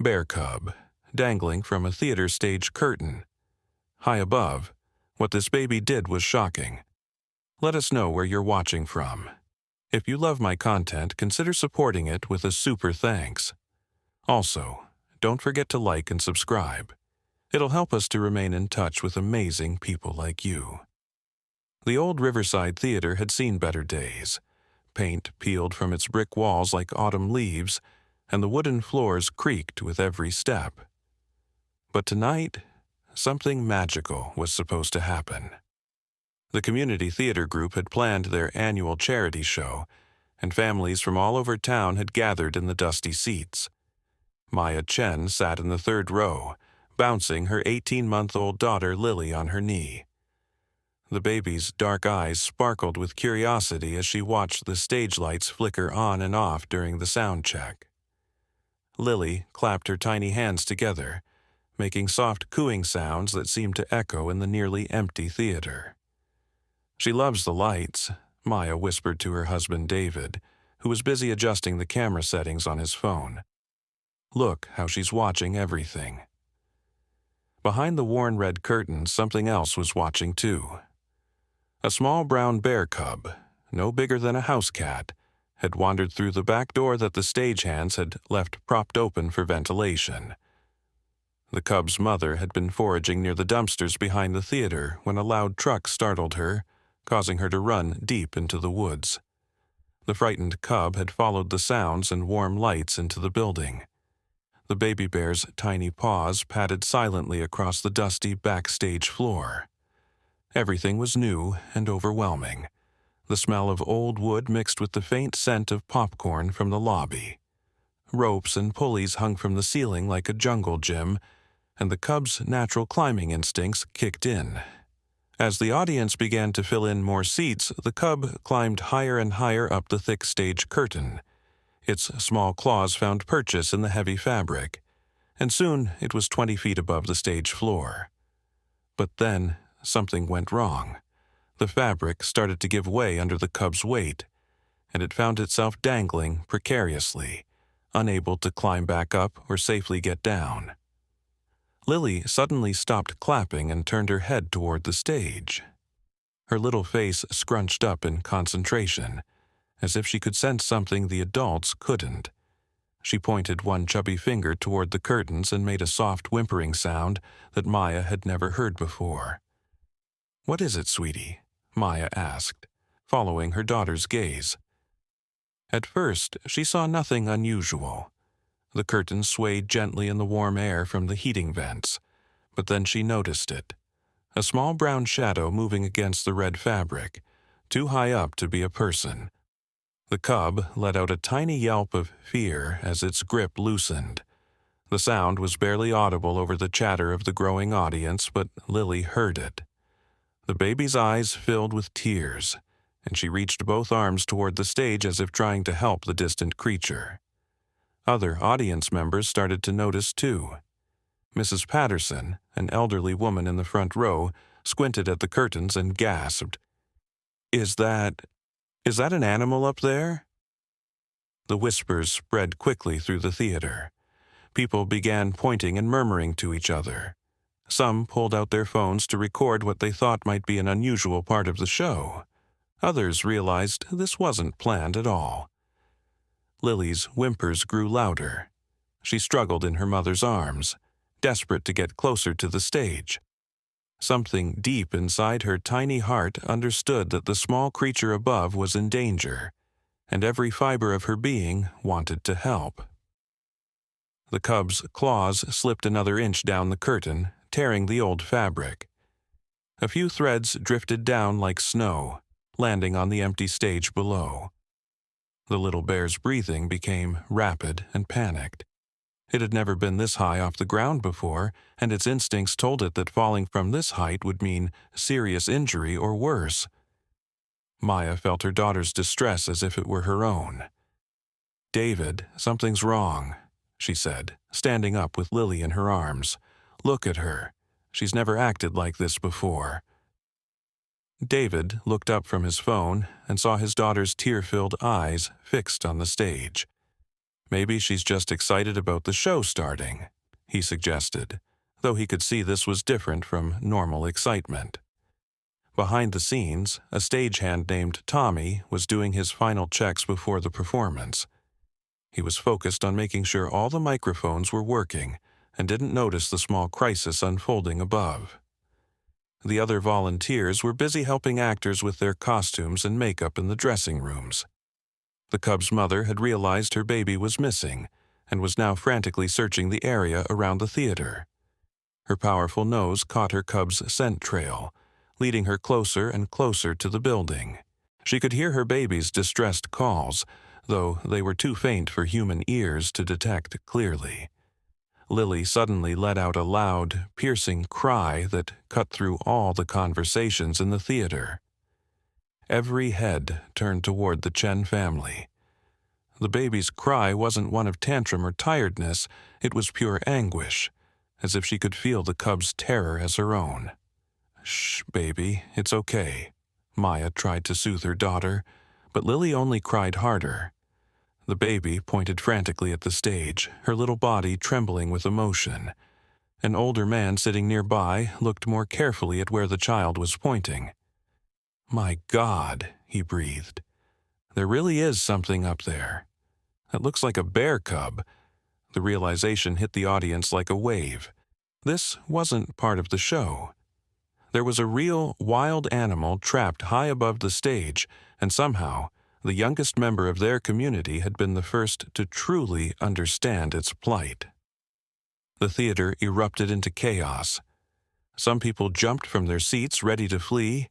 bear cub, dangling from a theater stage curtain. High above, what this baby did was shocking. Let us know where you're watching from. If you love my content, consider supporting it with a super thanks. Also, don't forget to like and subscribe. It'll help us to remain in touch with amazing people like you. The old Riverside Theater had seen better days. Paint peeled from its brick walls like autumn leaves, and the wooden floors creaked with every step. But tonight, something magical was supposed to happen. The community theater group had planned their annual charity show, and families from all over town had gathered in the dusty seats. Maya Chen sat in the third row, bouncing her 18-month-old daughter Lily on her knee. The baby's dark eyes sparkled with curiosity as she watched the stage lights flicker on and off during the sound check. Lily clapped her tiny hands together, making soft cooing sounds that seemed to echo in the nearly empty theater. "She loves the lights," Maya whispered to her husband David, who was busy adjusting the camera settings on his phone. "Look how she's watching everything." Behind the worn red curtains, something else was watching too. A small brown bear cub, no bigger than a house cat, had wandered through the back door that the stagehands had left propped open for ventilation. The cub's mother had been foraging near the dumpsters behind the theater when a loud truck startled her, causing her to run deep into the woods. The frightened cub had followed the sounds and warm lights into the building. The baby bear's tiny paws padded silently across the dusty backstage floor. Everything was new and overwhelming. The smell of old wood mixed with the faint scent of popcorn from the lobby. Ropes and pulleys hung from the ceiling like a jungle gym, and the cub's natural climbing instincts kicked in. As the audience began to fill in more seats, the cub climbed higher and higher up the thick stage curtain. Its small claws found purchase in the heavy fabric, and soon it was 20 feet above the stage floor. But then something went wrong. The fabric started to give way under the cub's weight, and it found itself dangling precariously, unable to climb back up or safely get down. Lily suddenly stopped clapping and turned her head toward the stage. Her little face scrunched up in concentration, as if she could sense something the adults couldn't. She pointed one chubby finger toward the curtains and made a soft whimpering sound that Maya had never heard before. "What is it, sweetie?" Maya asked, following her daughter's gaze. At first, she saw nothing unusual. The curtains swayed gently in the warm air from the heating vents, but then she noticed it. A small brown shadow moving against the red fabric, too high up to be a person. The cub let out a tiny yelp of fear as its grip loosened. The sound was barely audible over the chatter of the growing audience, but Lily heard it. The baby's eyes filled with tears, and she reached both arms toward the stage as if trying to help the distant creature. Other audience members started to notice too. Mrs. Patterson, an elderly woman in the front row, squinted at the curtains and gasped, Is that an animal up there?" The whispers spread quickly through the theater. People began pointing and murmuring to each other. Some pulled out their phones to record what they thought might be an unusual part of the show. Others realized this wasn't planned at all. Lily's whimpers grew louder. She struggled in her mother's arms, desperate to get closer to the stage. Something deep inside her tiny heart understood that the small creature above was in danger, and every fiber of her being wanted to help. The cub's claws slipped another inch down the curtain, tearing the old fabric. A few threads drifted down like snow, landing on the empty stage below. The little bear's breathing became rapid and panicked. It had never been this high off the ground before, and its instincts told it that falling from this height would mean serious injury or worse. Maya felt her daughter's distress as if it were her own. "David, something's wrong," she said, standing up with Lily in her arms. "Look at her. She's never acted like this before." David looked up from his phone and saw his daughter's tear-filled eyes fixed on the stage. Maybe she's just excited about the show starting, he suggested, though he could see this was different from normal excitement. Behind the scenes, a stagehand named Tommy was doing his final checks before the performance. He was focused on making sure all the microphones were working and didn't notice the small crisis unfolding above. The other volunteers were busy helping actors with their costumes and makeup in the dressing rooms. The cub's mother had realized her baby was missing and was now frantically searching the area around the theater. Her powerful nose caught her cub's scent trail, leading her closer and closer to the building. She could hear her baby's distressed calls, though they were too faint for human ears to detect clearly. Lily suddenly let out a loud, piercing cry that cut through all the conversations in the theater. Every head turned toward the Chen family. The baby's cry wasn't one of tantrum or tiredness, it was pure anguish, as if she could feel the cub's terror as her own. "Shh, baby, it's okay," Maya tried to soothe her daughter, but Lily only cried harder. The baby pointed frantically at the stage, her little body trembling with emotion. An older man sitting nearby looked more carefully at where the child was pointing. "My God," he breathed. "There really is something up there. It looks like a bear cub." The realization hit the audience like a wave. This wasn't part of the show. There was a real, wild animal trapped high above the stage, and somehow, the youngest member of their community had been the first to truly understand its plight. The theater erupted into chaos. Some people jumped from their seats ready to flee.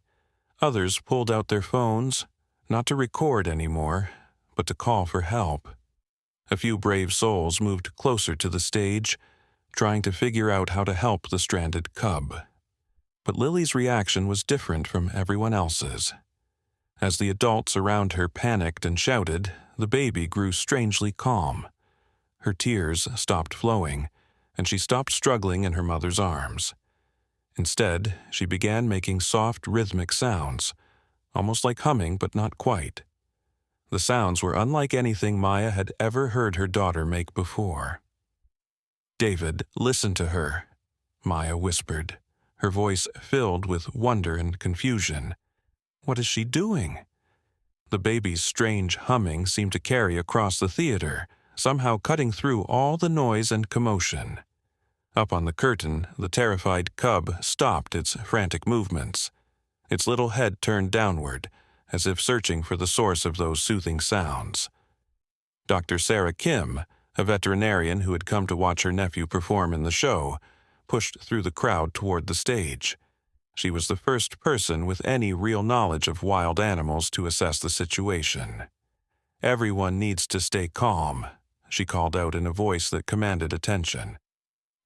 Others pulled out their phones, not to record anymore, but to call for help. A few brave souls moved closer to the stage, trying to figure out how to help the stranded cub. But Lily's reaction was different from everyone else's. As the adults around her panicked and shouted, the baby grew strangely calm. Her tears stopped flowing, and she stopped struggling in her mother's arms. Instead, she began making soft, rhythmic sounds, almost like humming but not quite. The sounds were unlike anything Maya had ever heard her daughter make before. "David, listen to her," Maya whispered, her voice filled with wonder and confusion. "What is she doing?" The baby's strange humming seemed to carry across the theater, somehow cutting through all the noise and commotion. Up on the curtain, the terrified cub stopped its frantic movements. Its little head turned downward, as if searching for the source of those soothing sounds. Dr. Sarah Kim, a veterinarian who had come to watch her nephew perform in the show, pushed through the crowd toward the stage. She was the first person with any real knowledge of wild animals to assess the situation. "Everyone needs to stay calm," she called out in a voice that commanded attention.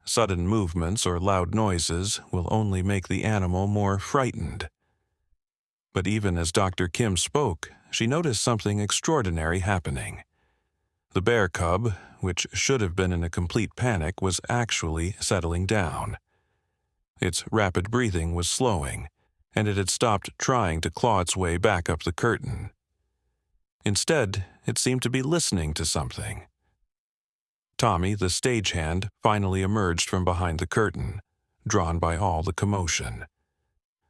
"Sudden movements or loud noises will only make the animal more frightened." But even as Dr. Kim spoke, she noticed something extraordinary happening. The bear cub, which should have been in a complete panic, was actually settling down. Its rapid breathing was slowing, and it had stopped trying to claw its way back up the curtain. Instead, it seemed to be listening to something. Tommy, the stagehand, finally emerged from behind the curtain, drawn by all the commotion.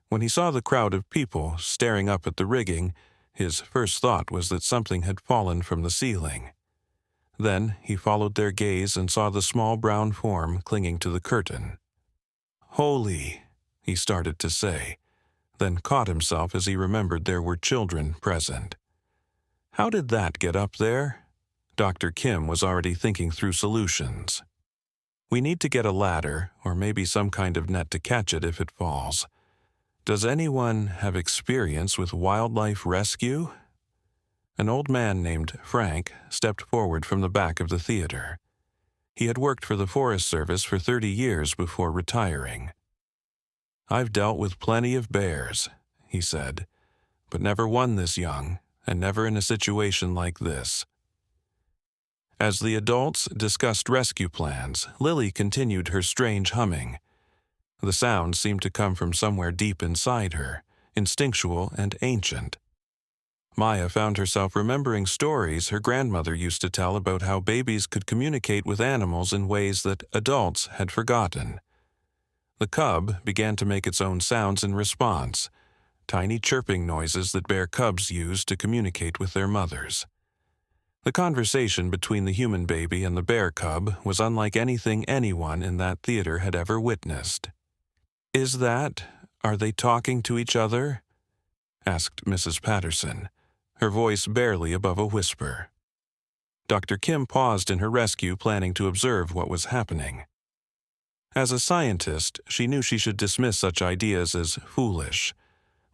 When he saw the crowd of people staring up at the rigging, his first thought was that something had fallen from the ceiling. Then he followed their gaze and saw the small brown form clinging to the curtain. "Holy," he started to say, then caught himself as he remembered there were children present. How did that get up there? Dr. Kim was already thinking through solutions. "We need to get a ladder, or maybe some kind of net to catch it if it falls. Does anyone have experience with wildlife rescue?" An old man named Frank stepped forward from the back of the theater. He had worked for the Forest Service for 30 years before retiring. "I've dealt with plenty of bears," he said, "but never one this young, and never in a situation like this." As the adults discussed rescue plans, Lily continued her strange humming. The sound seemed to come from somewhere deep inside her, instinctual and ancient. Maya found herself remembering stories her grandmother used to tell about how babies could communicate with animals in ways that adults had forgotten. The cub began to make its own sounds in response, tiny chirping noises that bear cubs use to communicate with their mothers. The conversation between the human baby and the bear cub was unlike anything anyone in that theater had ever witnessed. Are they talking to each other?" asked Mrs. Patterson, her voice barely above a whisper. Dr. Kim paused in her rescue, planning to observe what was happening. As a scientist, she knew she should dismiss such ideas as foolish,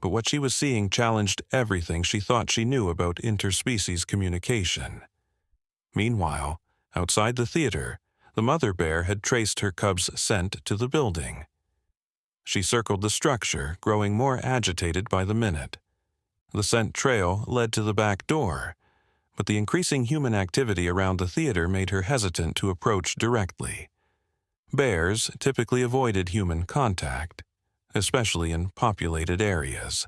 but what she was seeing challenged everything she thought she knew about interspecies communication. Meanwhile, outside the theater, the mother bear had traced her cub's scent to the building. She circled the structure, growing more agitated by the minute. The scent trail led to the back door, but the increasing human activity around the theater made her hesitant to approach directly. Bears typically avoided human contact, especially in populated areas.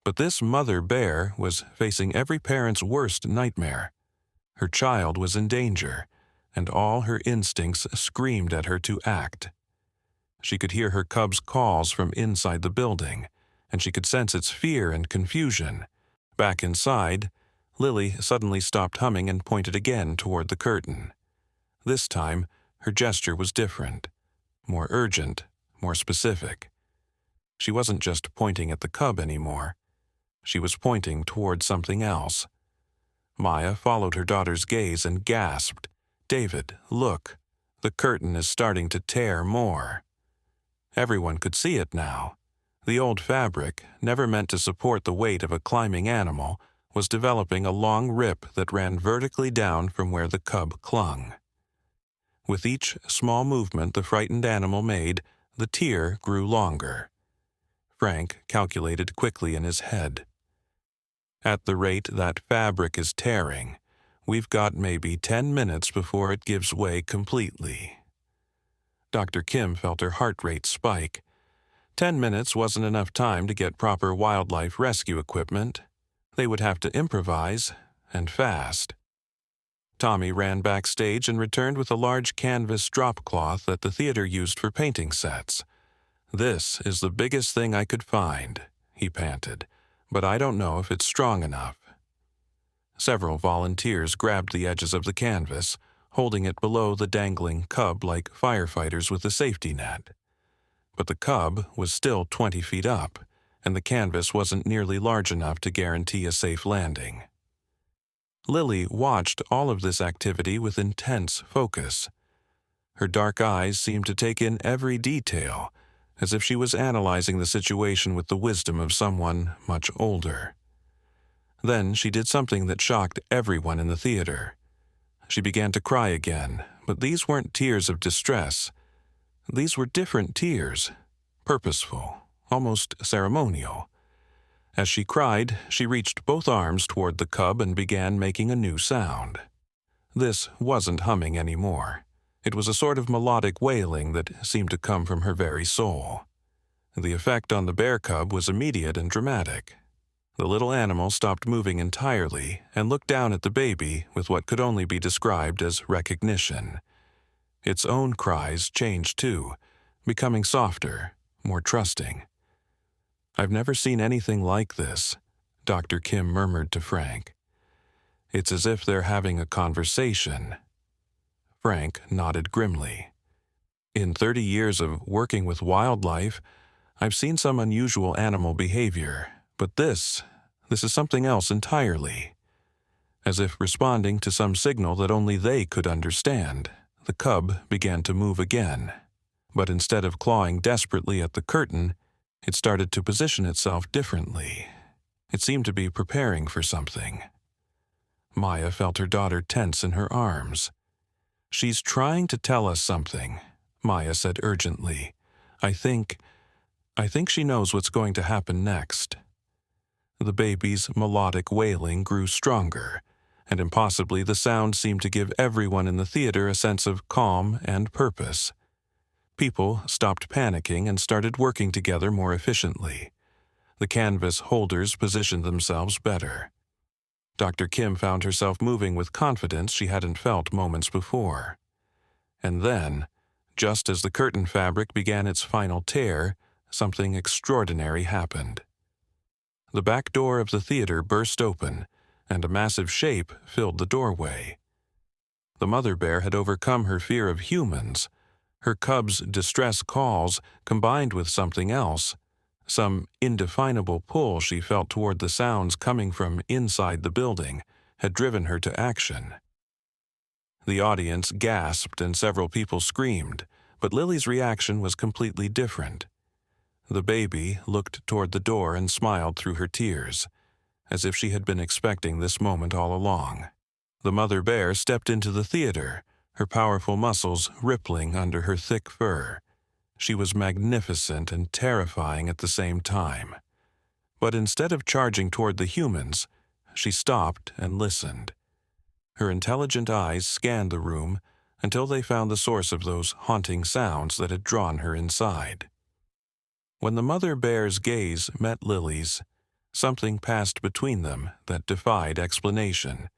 But this mother bear was facing every parent's worst nightmare. Her child was in danger, and all her instincts screamed at her to act. She could hear her cub's calls from inside the building, and she could sense its fear and confusion. Back inside, Lily suddenly stopped humming and pointed again toward the curtain. This time, her gesture was different, more urgent, more specific. She wasn't just pointing at the cub anymore. She was pointing toward something else. Maya followed her daughter's gaze and gasped, "David, look, the curtain is starting to tear more." Everyone could see it now. The old fabric, never meant to support the weight of a climbing animal, was developing a long rip that ran vertically down from where the cub clung. With each small movement the frightened animal made, the tear grew longer. Frank calculated quickly in his head. At the rate that fabric is tearing, we've got maybe 10 minutes before it gives way completely. Dr. Kim felt her heart rate spike. 10 minutes wasn't enough time to get proper wildlife rescue equipment. They would have to improvise, and fast. Tommy ran backstage and returned with a large canvas drop cloth that the theater used for painting sets. "This is the biggest thing I could find," he panted, "but I don't know if it's strong enough." Several volunteers grabbed the edges of the canvas, holding it below the dangling cub like firefighters with a safety net. But the cub was still 20 feet up, and the canvas wasn't nearly large enough to guarantee a safe landing. Lily watched all of this activity with intense focus. Her dark eyes seemed to take in every detail, as if she was analyzing the situation with the wisdom of someone much older. Then she did something that shocked everyone in the theater. She began to cry again, but these weren't tears of distress. These were different tears, purposeful, almost ceremonial. As she cried, she reached both arms toward the cub and began making a new sound. This wasn't humming anymore. It was a sort of melodic wailing that seemed to come from her very soul. The effect on the bear cub was immediate and dramatic. The little animal stopped moving entirely and looked down at the baby with what could only be described as recognition. Its own cries changed too, becoming softer, more trusting. "I've never seen anything like this," Dr. Kim murmured to Frank. "It's as if they're having a conversation." Frank nodded grimly. "In 30 years of working with wildlife, I've seen some unusual animal behavior, but this is something else entirely." As if responding to some signal that only they could understand, the cub began to move again. But instead of clawing desperately at the curtain, it started to position itself differently. It seemed to be preparing for something. Maya felt her daughter tense in her arms. "She's trying to tell us something," Maya said urgently. I think she knows what's going to happen next." The baby's melodic wailing grew stronger, and impossibly the sound seemed to give everyone in the theater a sense of calm and purpose. People stopped panicking and started working together more efficiently. The canvas holders positioned themselves better. Dr. Kim found herself moving with confidence she hadn't felt moments before. And then, just as the curtain fabric began its final tear, something extraordinary happened. The back door of the theater burst open, and a massive shape filled the doorway. The mother bear had overcome her fear of humans. Her cub's distress calls, combined with something else, some indefinable pull she felt toward the sounds coming from inside the building, had driven her to action. The audience gasped and several people screamed, but Lily's reaction was completely different. The baby looked toward the door and smiled through her tears, as if she had been expecting this moment all along. The mother bear stepped into the theater, her powerful muscles rippling under her thick fur. She was magnificent and terrifying at the same time. But instead of charging toward the humans, she stopped and listened. Her intelligent eyes scanned the room until they found the source of those haunting sounds that had drawn her inside. When the mother bear's gaze met Lily's, something passed between them that defied explanation.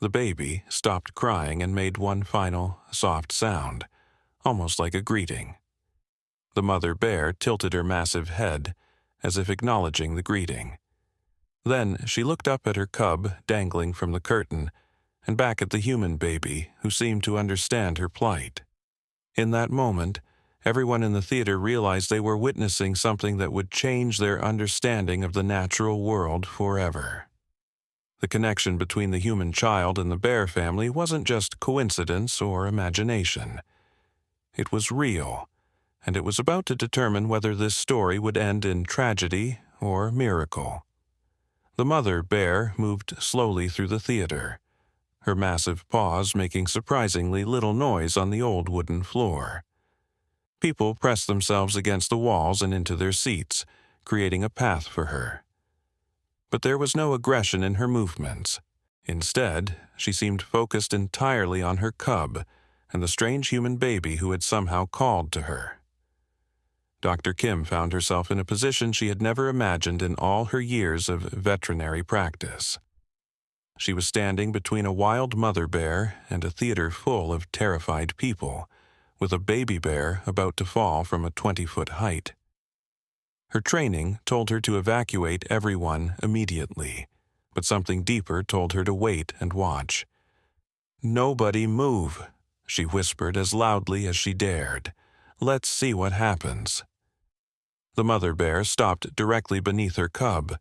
The baby stopped crying and made one final, soft sound, almost like a greeting. The mother bear tilted her massive head, as if acknowledging the greeting. Then she looked up at her cub dangling from the curtain, and back at the human baby who seemed to understand her plight. In that moment, everyone in the theater realized they were witnessing something that would change their understanding of the natural world forever. The connection between the human child and the bear family wasn't just coincidence or imagination. It was real, and it was about to determine whether this story would end in tragedy or miracle. The mother bear moved slowly through the theater, her massive paws making surprisingly little noise on the old wooden floor. People pressed themselves against the walls and into their seats, creating a path for her. But there was no aggression in her movements. Instead, she seemed focused entirely on her cub and the strange human baby who had somehow called to her. Dr. Kim found herself in a position she had never imagined in all her years of veterinary practice. She was standing between a wild mother bear and a theater full of terrified people, with a baby bear about to fall from a 20-foot height. Her training told her to evacuate everyone immediately, but something deeper told her to wait and watch. "Nobody move," she whispered as loudly as she dared. "Let's see what happens." The mother bear stopped directly beneath her cub.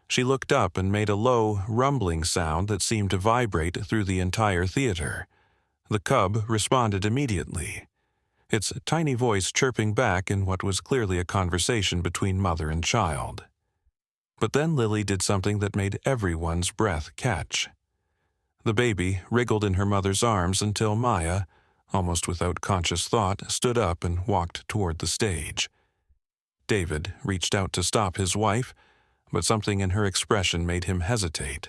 She looked up and made a low, rumbling sound that seemed to vibrate through the entire theater. The cub responded immediately, its tiny voice chirping back in what was clearly a conversation between mother and child. But then Lily did something that made everyone's breath catch. The baby wriggled in her mother's arms until Maya, almost without conscious thought, stood up and walked toward the stage. David reached out to stop his wife, but something in her expression made him hesitate.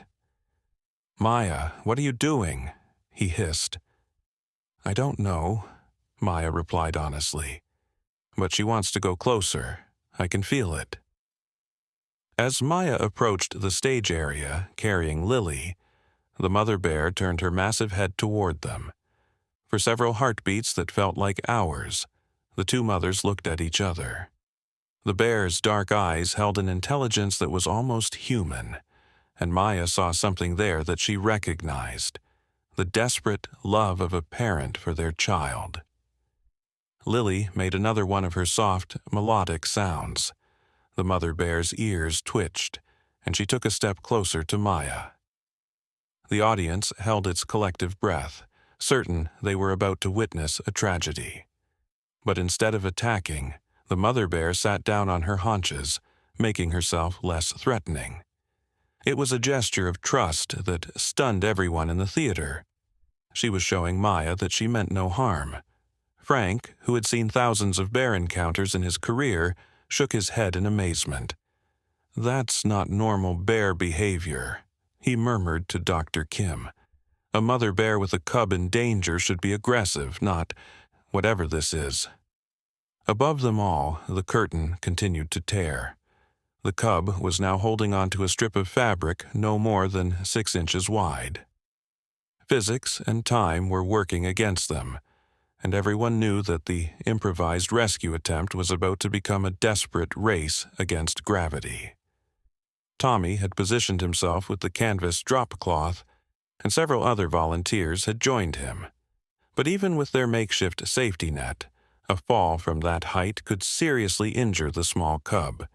"Maya, what are you doing?" he hissed. "I don't know," Maya replied honestly. "But she wants to go closer. I can feel it." As Maya approached the stage area, carrying Lily, the mother bear turned her massive head toward them. For several heartbeats that felt like hours, the two mothers looked at each other. The bear's dark eyes held an intelligence that was almost human, and Maya saw something there that she recognized, the desperate love of a parent for their child. Lily made another one of her soft, melodic sounds. The mother bear's ears twitched, and she took a step closer to Maya. The audience held its collective breath, certain they were about to witness a tragedy. But instead of attacking, the mother bear sat down on her haunches, making herself less threatening. It was a gesture of trust that stunned everyone in the theater. She was showing Maya that she meant no harm. Frank, who had seen thousands of bear encounters in his career, shook his head in amazement. "That's not normal bear behavior," he murmured to Dr. Kim. "A mother bear with a cub in danger should be aggressive, not whatever this is." Above them all, the curtain continued to tear. The cub was now holding onto a strip of fabric no more than 6 inches wide. Physics and time were working against them, and everyone knew that the improvised rescue attempt was about to become a desperate race against gravity. Tommy had positioned himself with the canvas drop cloth, and several other volunteers had joined him. But even with their makeshift safety net, a fall from that height could seriously injure the small cub.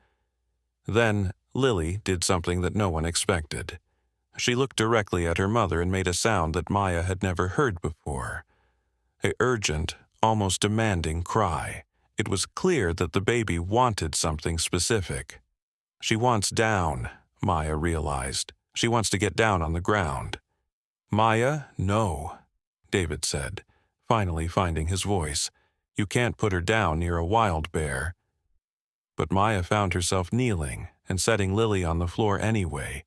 Then Lily did something that no one expected. She looked directly at her mother and made a sound that Maya had never heard before. An urgent, almost demanding cry. It was clear that the baby wanted something specific. She wants down, Maya realized. She wants to get down on the ground. Maya, no, David said, finally finding his voice. You can't put her down near a wild bear. But Maya found herself kneeling and setting Lily on the floor anyway.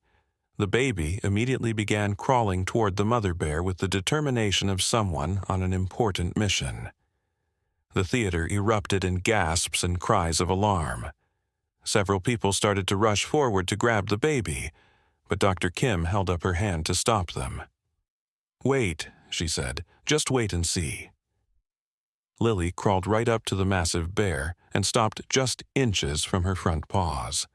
The baby immediately began crawling toward the mother bear with the determination of someone on an important mission. The theater erupted in gasps and cries of alarm. Several people started to rush forward to grab the baby, but Dr. Kim held up her hand to stop them. Wait, she said, just wait and see. Lily crawled right up to the massive bear and stopped just inches from her front paws.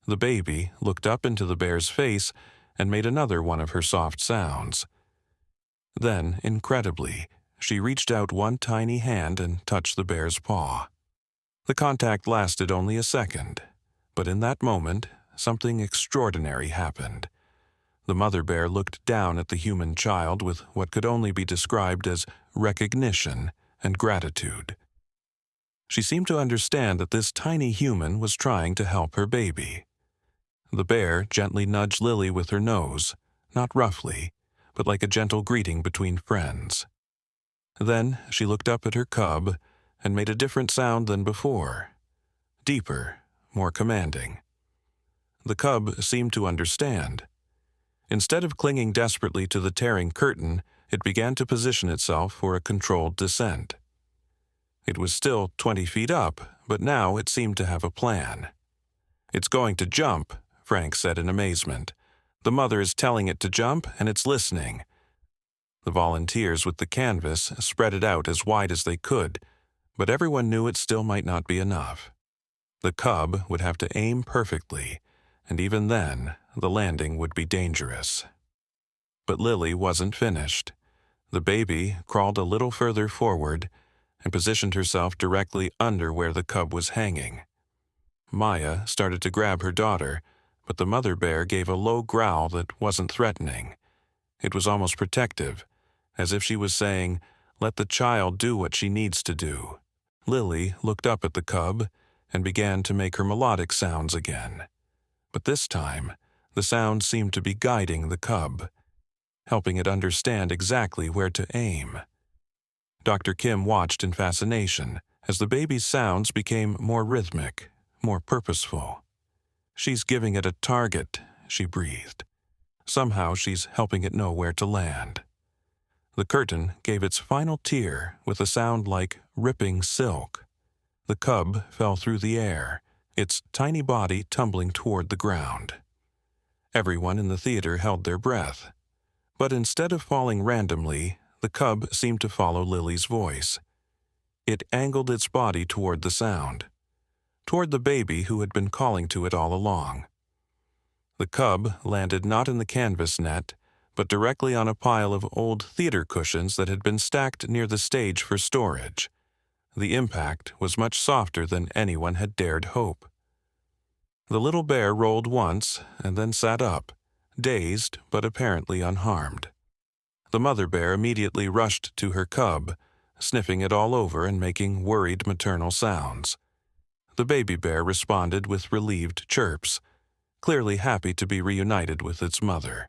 The baby looked up into the bear's face and made another one of her soft sounds. Then, incredibly, she reached out one tiny hand and touched the bear's paw. The contact lasted only a second, but in that moment, something extraordinary happened. The mother bear looked down at the human child with what could only be described as recognition and gratitude. She seemed to understand that this tiny human was trying to help her baby. The bear gently nudged Lily with her nose, not roughly, but like a gentle greeting between friends. Then she looked up at her cub and made a different sound than before, deeper, more commanding. The cub seemed to understand. Instead of clinging desperately to the tearing curtain, it began to position itself for a controlled descent. It was still 20 feet up, but now it seemed to have a plan. It's going to jump, Frank said in amazement. The mother is telling it to jump, and it's listening. The volunteers with the canvas spread it out as wide as they could, but everyone knew it still might not be enough. The cub would have to aim perfectly, and even then, the landing would be dangerous. But Lily wasn't finished. The baby crawled a little further forward and positioned herself directly under where the cub was hanging. Maya started to grab her daughter, but the mother bear gave a low growl that wasn't threatening. It was almost protective, as if she was saying, "Let the child do what she needs to do." Lily looked up at the cub and began to make her melodic sounds again. But this time, the sounds seemed to be guiding the cub, helping it understand exactly where to aim. Dr. Kim watched in fascination as the baby's sounds became more rhythmic, more purposeful. "She's giving it a target," she breathed. "Somehow she's helping it know where to land." The curtain gave its final tear with a sound like ripping silk. The cub fell through the air, its tiny body tumbling toward the ground. Everyone in the theater held their breath. But instead of falling randomly, the cub seemed to follow Lily's voice. It angled its body toward the sound, toward the baby who had been calling to it all along. The cub landed not in the canvas net, but directly on a pile of old theater cushions that had been stacked near the stage for storage. The impact was much softer than anyone had dared hope. The little bear rolled once and then sat up, dazed but apparently unharmed. The mother bear immediately rushed to her cub, sniffing it all over and making worried maternal sounds. The baby bear responded with relieved chirps, clearly happy to be reunited with its mother.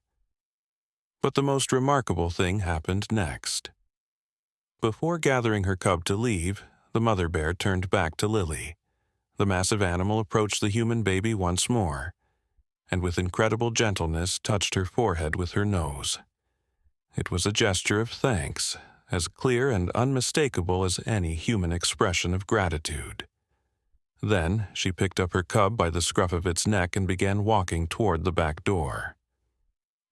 But the most remarkable thing happened next. Before gathering her cub to leave, the mother bear turned back to Lily. The massive animal approached the human baby once more, and with incredible gentleness touched her forehead with her nose. It was a gesture of thanks, as clear and unmistakable as any human expression of gratitude. Then she picked up her cub by the scruff of its neck and began walking toward the back door.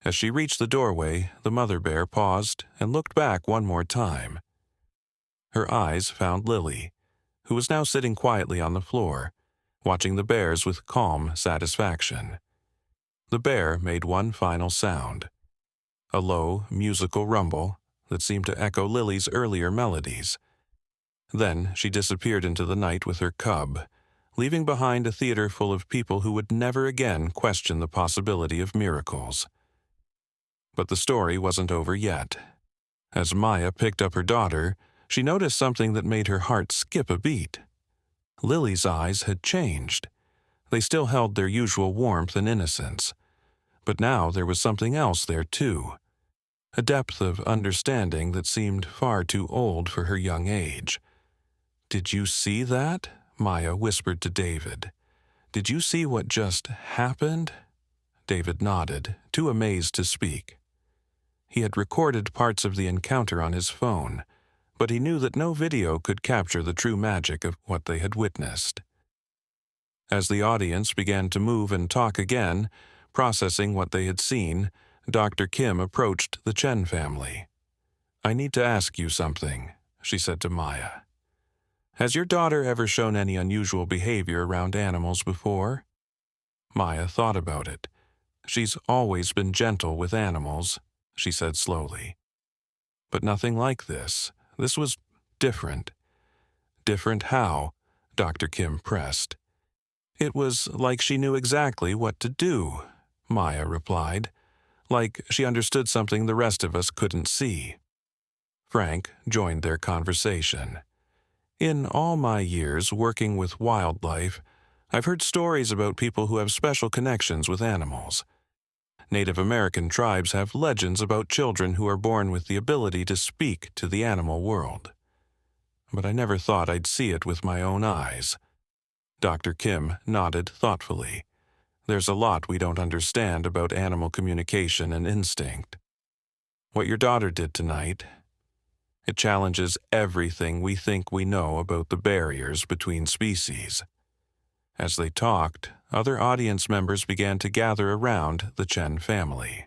As she reached the doorway, the mother bear paused and looked back one more time. Her eyes found Lily, who was now sitting quietly on the floor, watching the bears with calm satisfaction. The bear made one final sound, a low, musical rumble that seemed to echo Lily's earlier melodies. Then she disappeared into the night with her cub, leaving behind a theater full of people who would never again question the possibility of miracles. But the story wasn't over yet. As Maya picked up her daughter, she noticed something that made her heart skip a beat. Lily's eyes had changed. They still held their usual warmth and innocence. But now there was something else there too, a depth of understanding that seemed far too old for her young age. "Did you see that?" Maya whispered to David. "Did you see what just happened?" David nodded, too amazed to speak. He had recorded parts of the encounter on his phone, but he knew that no video could capture the true magic of what they had witnessed. As the audience began to move and talk again, processing what they had seen, Dr. Kim approached the Chen family. "I need to ask you something," she said to Maya. "Has your daughter ever shown any unusual behavior around animals before?" Maya thought about it. "She's always been gentle with animals," she said slowly. "But nothing like this. This was different." "Different how?" Dr. Kim pressed. "It was like she knew exactly what to do," Maya replied. "Like she understood something the rest of us couldn't see." Frank joined their conversation. "In all my years working with wildlife, I've heard stories about people who have special connections with animals. Native American tribes have legends about children who are born with the ability to speak to the animal world. But I never thought I'd see it with my own eyes." Dr. Kim nodded thoughtfully. "There's a lot we don't understand about animal communication and instinct. What your daughter did tonight, it challenges everything we think we know about the barriers between species." As they talked, other audience members began to gather around the Chen family.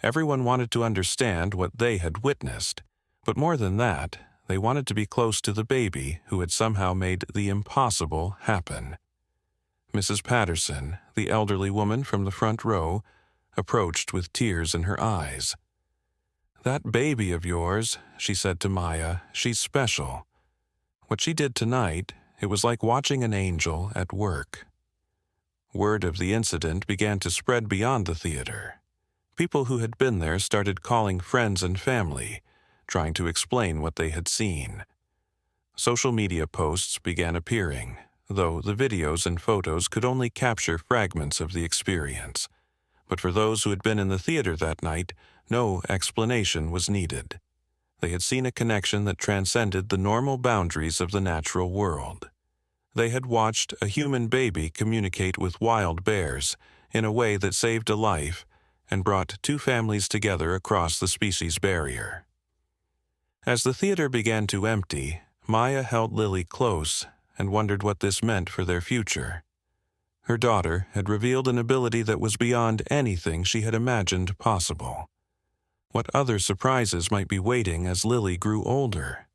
Everyone wanted to understand what they had witnessed, but more than that, they wanted to be close to the baby who had somehow made the impossible happen. Mrs. Patterson, the elderly woman from the front row, approached with tears in her eyes. "That baby of yours," she said to Maya, "she's special. What she did tonight, it was like watching an angel at work." Word of the incident began to spread beyond the theater. People who had been there started calling friends and family, trying to explain what they had seen. Social media posts began appearing, though the videos and photos could only capture fragments of the experience. But for those who had been in the theater that night, no explanation was needed. They had seen a connection that transcended the normal boundaries of the natural world. They had watched a human baby communicate with wild bears in a way that saved a life and brought two families together across the species barrier. As the theater began to empty, Maya held Lily close and wondered what this meant for their future. Her daughter had revealed an ability that was beyond anything she had imagined possible. What other surprises might be waiting as Lily grew older?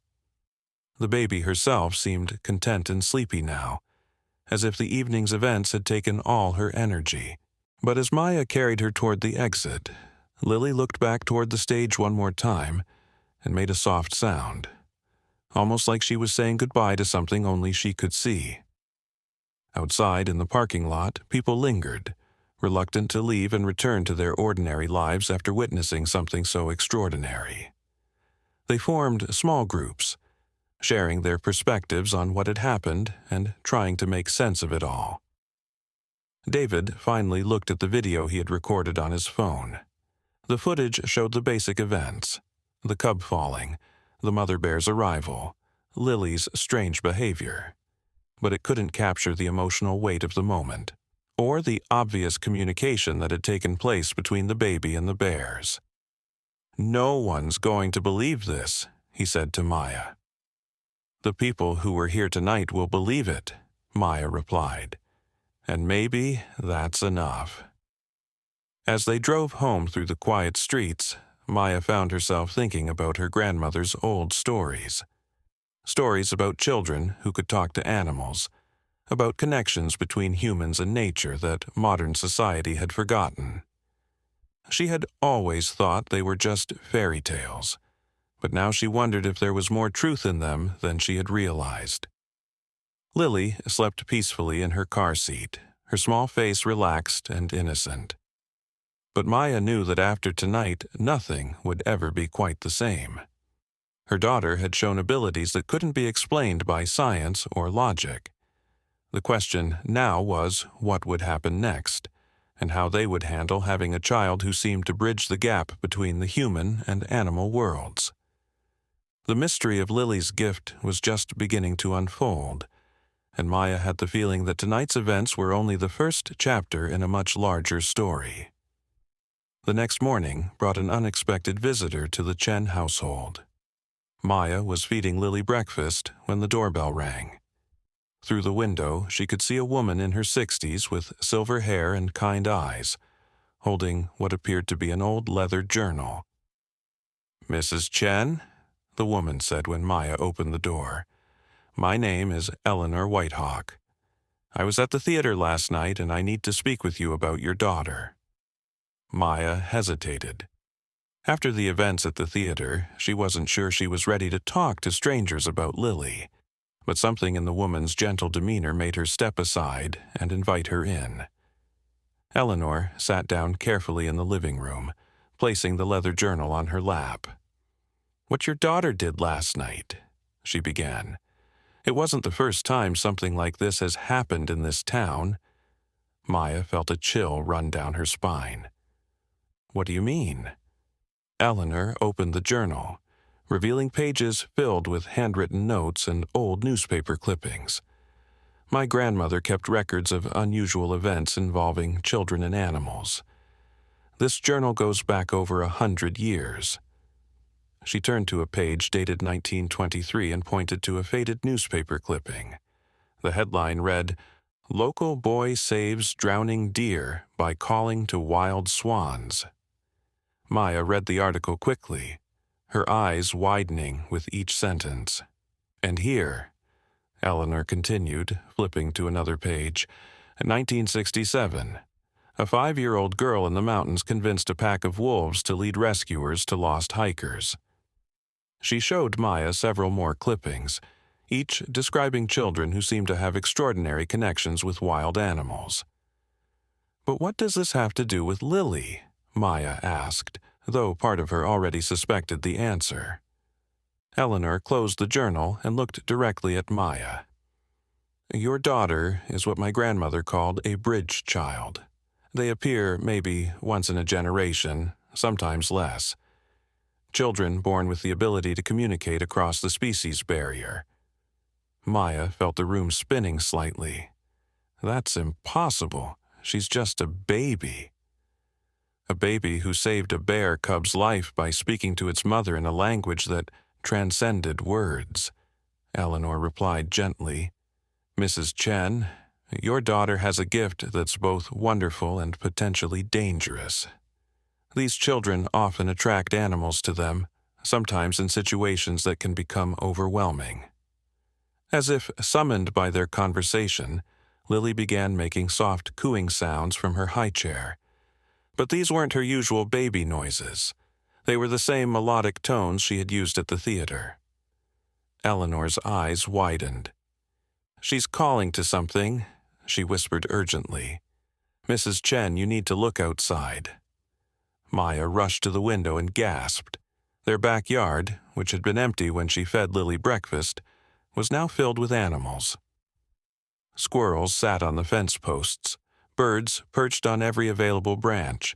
The baby herself seemed content and sleepy now, as if the evening's events had taken all her energy. But as Maya carried her toward the exit, Lily looked back toward the stage one more time and made a soft sound, almost like she was saying goodbye to something only she could see. Outside in the parking lot, people lingered, reluctant to leave and return to their ordinary lives after witnessing something so extraordinary. They formed small groups, sharing their perspectives on what had happened and trying to make sense of it all. David finally looked at the video he had recorded on his phone. The footage showed the basic events: the cub falling, the mother bear's arrival, Lily's strange behavior. But it couldn't capture the emotional weight of the moment, or the obvious communication that had taken place between the baby and the bears. "No one's going to believe this," he said to Maya. "The people who were here tonight will believe it," Maya replied. And maybe that's enough. As they drove home through the quiet streets, Maya found herself thinking about her grandmother's old stories. Stories about children who could talk to animals, about connections between humans and nature that modern society had forgotten. She had always thought they were just fairy tales, but now she wondered if there was more truth in them than she had realized. Lily slept peacefully in her car seat, her small face relaxed and innocent. But Maya knew that after tonight, nothing would ever be quite the same. Her daughter had shown abilities that couldn't be explained by science or logic. The question now was what would happen next, and how they would handle having a child who seemed to bridge the gap between the human and animal worlds. The mystery of Lily's gift was just beginning to unfold, and Maya had the feeling that tonight's events were only the first chapter in a much larger story. The next morning brought an unexpected visitor to the Chen household. Maya was feeding Lily breakfast when the doorbell rang. Through the window, she could see a woman in her 60s with silver hair and kind eyes, holding what appeared to be an old leather journal. "Mrs. Chen?" the woman said when Maya opened the door. "My name is Eleanor Whitehawk. I was at the theater last night and I need to speak with you about your daughter." Maya hesitated. After the events at the theater, she wasn't sure she was ready to talk to strangers about Lily, but something in the woman's gentle demeanor made her step aside and invite her in. Eleanor sat down carefully in the living room, placing the leather journal on her lap. "What your daughter did last night," she began. "It wasn't the first time something like this has happened in this town." Maya felt a chill run down her spine. "What do you mean?" Eleanor opened the journal, revealing pages filled with handwritten notes and old newspaper clippings. "My grandmother kept records of unusual events involving children and animals. This journal goes back over 100 years. She turned to a page dated 1923 and pointed to a faded newspaper clipping. The headline read, "Local boy saves drowning deer by calling to wild swans." Maya read the article quickly, her eyes widening with each sentence. "And here," Eleanor continued, flipping to another page, "1967. A 5-year-old girl in the mountains convinced a pack of wolves to lead rescuers to lost hikers." She showed Maya several more clippings, each describing children who seemed to have extraordinary connections with wild animals. "But what does this have to do with Lily?" Maya asked, though part of her already suspected the answer. Eleanor closed the journal and looked directly at Maya. "Your daughter is what my grandmother called a bridge child. They appear maybe once in a generation, sometimes less. Children born with the ability to communicate across the species barrier." Maya felt the room spinning slightly. "That's impossible. She's just a baby." "A baby who saved a bear cub's life by speaking to its mother in a language that transcended words," Eleanor replied gently. "Mrs. Chen, your daughter has a gift that's both wonderful and potentially dangerous. These children often attract animals to them, sometimes in situations that can become overwhelming." As if summoned by their conversation, Lily began making soft cooing sounds from her high chair. But these weren't her usual baby noises. They were the same melodic tones she had used at the theater. Eleanor's eyes widened. "She's calling to something," she whispered urgently. "Mrs. Chen, you need to look outside." Maya rushed to the window and gasped. Their backyard, which had been empty when she fed Lily breakfast, was now filled with animals. Squirrels sat on the fence posts, birds perched on every available branch,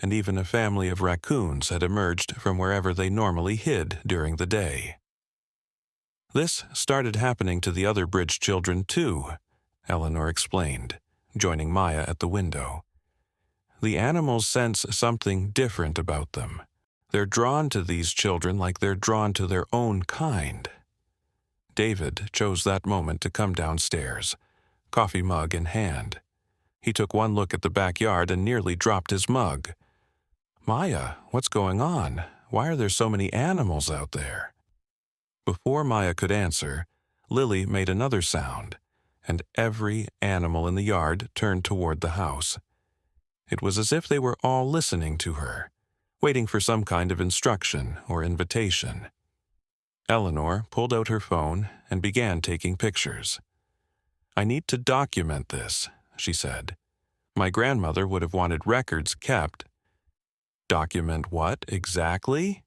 and even a family of raccoons had emerged from wherever they normally hid during the day. "This started happening to the other bridge children too," Eleanor explained, joining Maya at the window. "The animals sense something different about them. They're drawn to these children like they're drawn to their own kind." David chose that moment to come downstairs, coffee mug in hand. He took one look at the backyard and nearly dropped his mug. "Maya, what's going on? Why are there so many animals out there?" Before Maya could answer, Lily made another sound, and every animal in the yard turned toward the house. It was as if they were all listening to her, waiting for some kind of instruction or invitation. Eleanor pulled out her phone and began taking pictures. "I need to document this," she said. "My grandmother would have wanted records kept." "Document what, exactly?"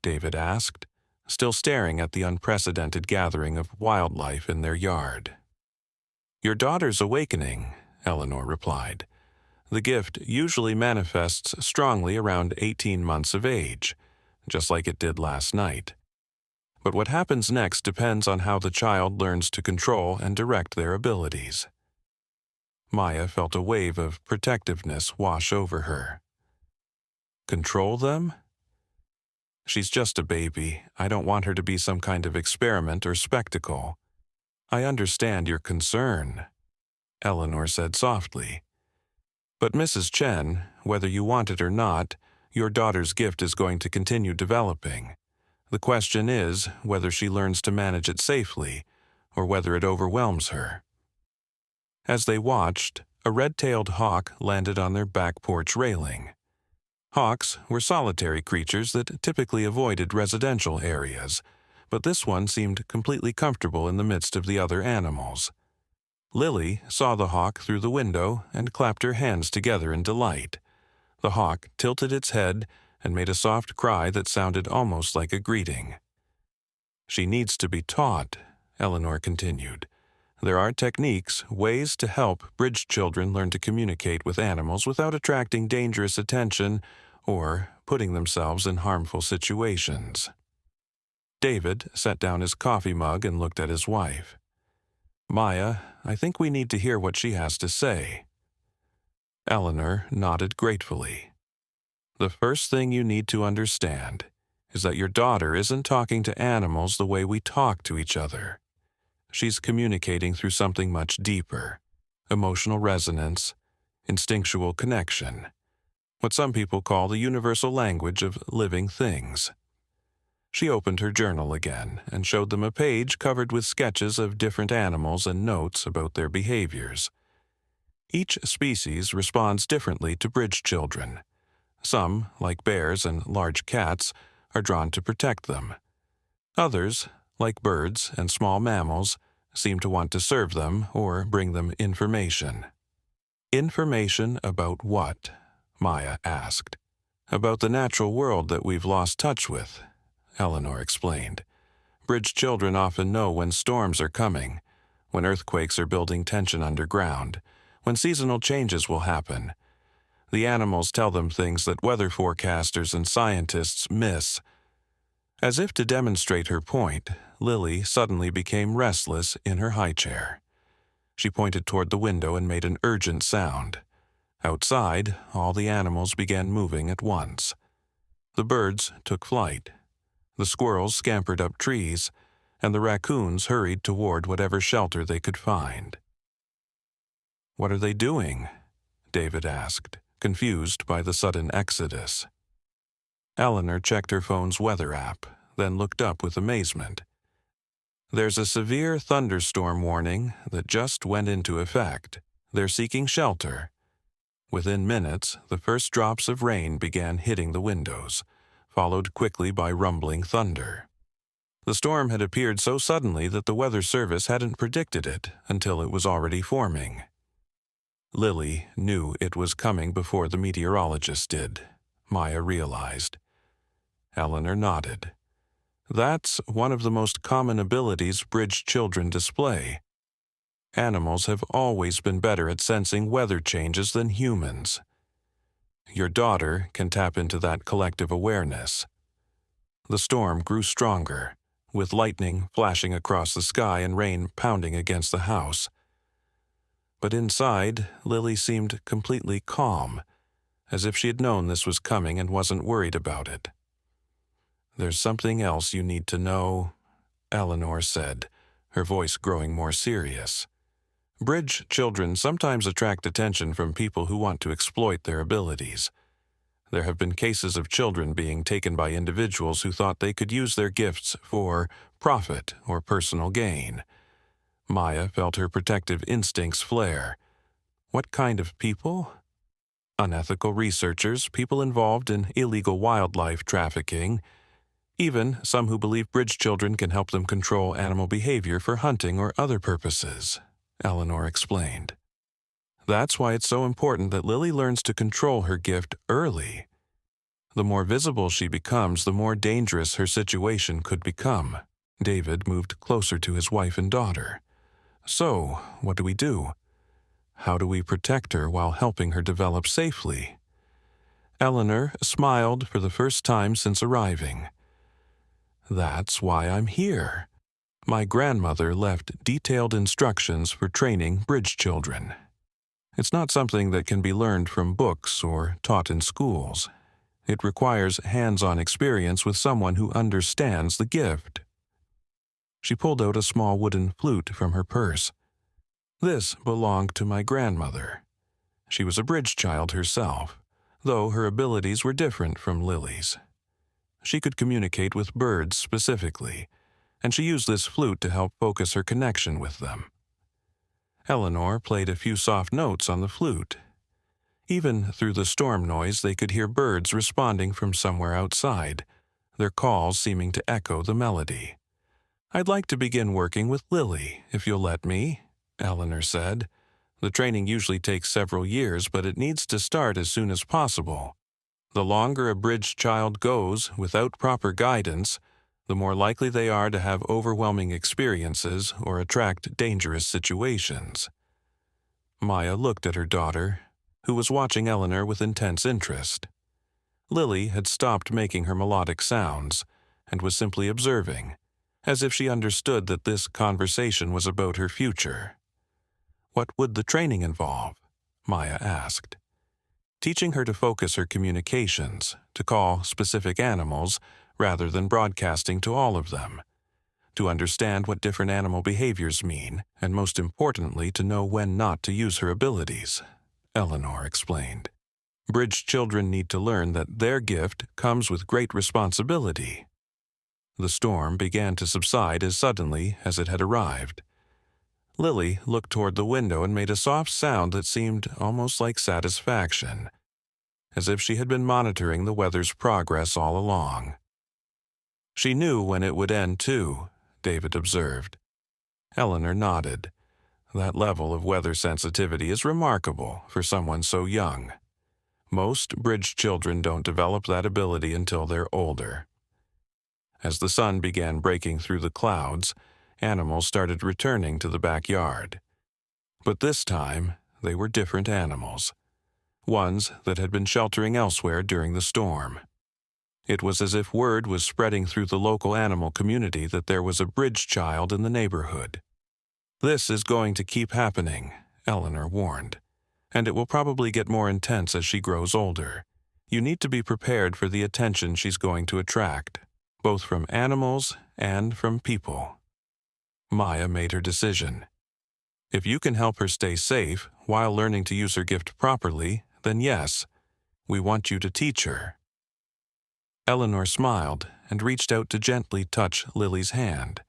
David asked, still staring at the unprecedented gathering of wildlife in their yard. "Your daughter's awakening," Eleanor replied. "The gift usually manifests strongly around 18 months of age, just like it did last night. But what happens next depends on how the child learns to control and direct their abilities." Maya felt a wave of protectiveness wash over her. "Control them? She's just a baby. I don't want her to be some kind of experiment or spectacle." "I understand your concern," Eleanor said softly. "But Mrs. Chen, whether you want it or not, your daughter's gift is going to continue developing. The question is whether she learns to manage it safely, or whether it overwhelms her." As they watched, a red-tailed hawk landed on their back porch railing. Hawks were solitary creatures that typically avoided residential areas, but this one seemed completely comfortable in the midst of the other animals. Lily saw the hawk through the window and clapped her hands together in delight. The hawk tilted its head and made a soft cry that sounded almost like a greeting. "She needs to be taught," Eleanor continued. "There are techniques, ways to help bridge children learn to communicate with animals without attracting dangerous attention or putting themselves in harmful situations." David set down his coffee mug and looked at his wife. "Maya, I think we need to hear what she has to say." Eleanor nodded gratefully. "The first thing you need to understand is that your daughter isn't talking to animals the way we talk to each other. She's communicating through something much deeper: emotional resonance, instinctual connection, what some people call the universal language of living things." She opened her journal again and showed them a page covered with sketches of different animals and notes about their behaviors. Each species responds differently to bridge children. Some, like bears and large cats, are drawn to protect them. Others, like birds and small mammals, seem to want to serve them or bring them information. "Information about what?" Maya asked. "About the natural world that we've lost touch with," Eleanor explained. "Bridge children often know when storms are coming, when earthquakes are building tension underground, when seasonal changes will happen. The animals tell them things that weather forecasters and scientists miss." As if to demonstrate her point, Lily suddenly became restless in her high chair. She pointed toward the window and made an urgent sound. Outside, all the animals began moving at once. The birds took flight. The squirrels scampered up trees, and the raccoons hurried toward whatever shelter they could find. "What are they doing?" David asked, confused by the sudden exodus. Eleanor checked her phone's weather app, then looked up with amazement. "There's a severe thunderstorm warning that just went into effect. They're seeking shelter." Within minutes, the first drops of rain began hitting the windows, followed quickly by rumbling thunder. The storm had appeared so suddenly that the Weather Service hadn't predicted it until it was already forming. Lily knew it was coming before the meteorologist did, Maya realized. Eleanor nodded. "That's one of the most common abilities bridge children display. Animals have always been better at sensing weather changes than humans. Your daughter can tap into that collective awareness." The storm grew stronger, with lightning flashing across the sky and rain pounding against the house. But inside, Lily seemed completely calm, as if she had known this was coming and wasn't worried about it. "There's something else you need to know," Eleanor said, her voice growing more serious. Bridge children sometimes attract attention from people who want to exploit their abilities. There have been cases of children being taken by individuals who thought they could use their gifts for profit or personal gain. Maya felt her protective instincts flare. What kind of people? Unethical researchers, people involved in illegal wildlife trafficking, even some who believe bridge children can help them control animal behavior for hunting or other purposes, Eleanor explained. That's why it's so important that Lily learns to control her gift early. The more visible she becomes, the more dangerous her situation could become. David moved closer to his wife and daughter. So, what do we do? How do we protect her while helping her develop safely? Eleanor smiled for the first time since arriving. That's why I'm here. My grandmother left detailed instructions for training bridge children. It's not something that can be learned from books or taught in schools. It requires hands-on experience with someone who understands the gift. She pulled out a small wooden flute from her purse. This belonged to my grandmother. She was a bridge child herself, though her abilities were different from Lily's. She could communicate with birds specifically, and she used this flute to help focus her connection with them. Eleanor played a few soft notes on the flute. Even through the storm noise, they could hear birds responding from somewhere outside, their calls seeming to echo the melody. "I'd like to begin working with Lily, if you'll let me," Eleanor said. "The training usually takes several years, but it needs to start as soon as possible. The longer a bridge child goes without proper guidance, the more likely they are to have overwhelming experiences or attract dangerous situations." Maya looked at her daughter, who was watching Eleanor with intense interest. Lily had stopped making her melodic sounds and was simply observing, as if she understood that this conversation was about her future. "What would the training involve?" Maya asked. Teaching her to focus her communications, to call specific animals rather than broadcasting to all of them, to understand what different animal behaviors mean, and most importantly, to know when not to use her abilities, Eleanor explained. Bridge children need to learn that their gift comes with great responsibility. The storm began to subside as suddenly as it had arrived. Lily looked toward the window and made a soft sound that seemed almost like satisfaction, as if she had been monitoring the weather's progress all along. "She knew when it would end, too," David observed. Eleanor nodded. That level of weather sensitivity is remarkable for someone so young. Most bridge children don't develop that ability until they're older. As the sun began breaking through the clouds, animals started returning to the backyard. But this time, they were different animals, ones that had been sheltering elsewhere during the storm. It was as if word was spreading through the local animal community that there was a bridge child in the neighborhood. "This is going to keep happening," Eleanor warned, "and it will probably get more intense as she grows older. You need to be prepared for the attention she's going to attract, both from animals and from people." Maya made her decision. If you can help her stay safe while learning to use her gift properly, then yes, we want you to teach her. Eleanor smiled and reached out to gently touch Lily's hand.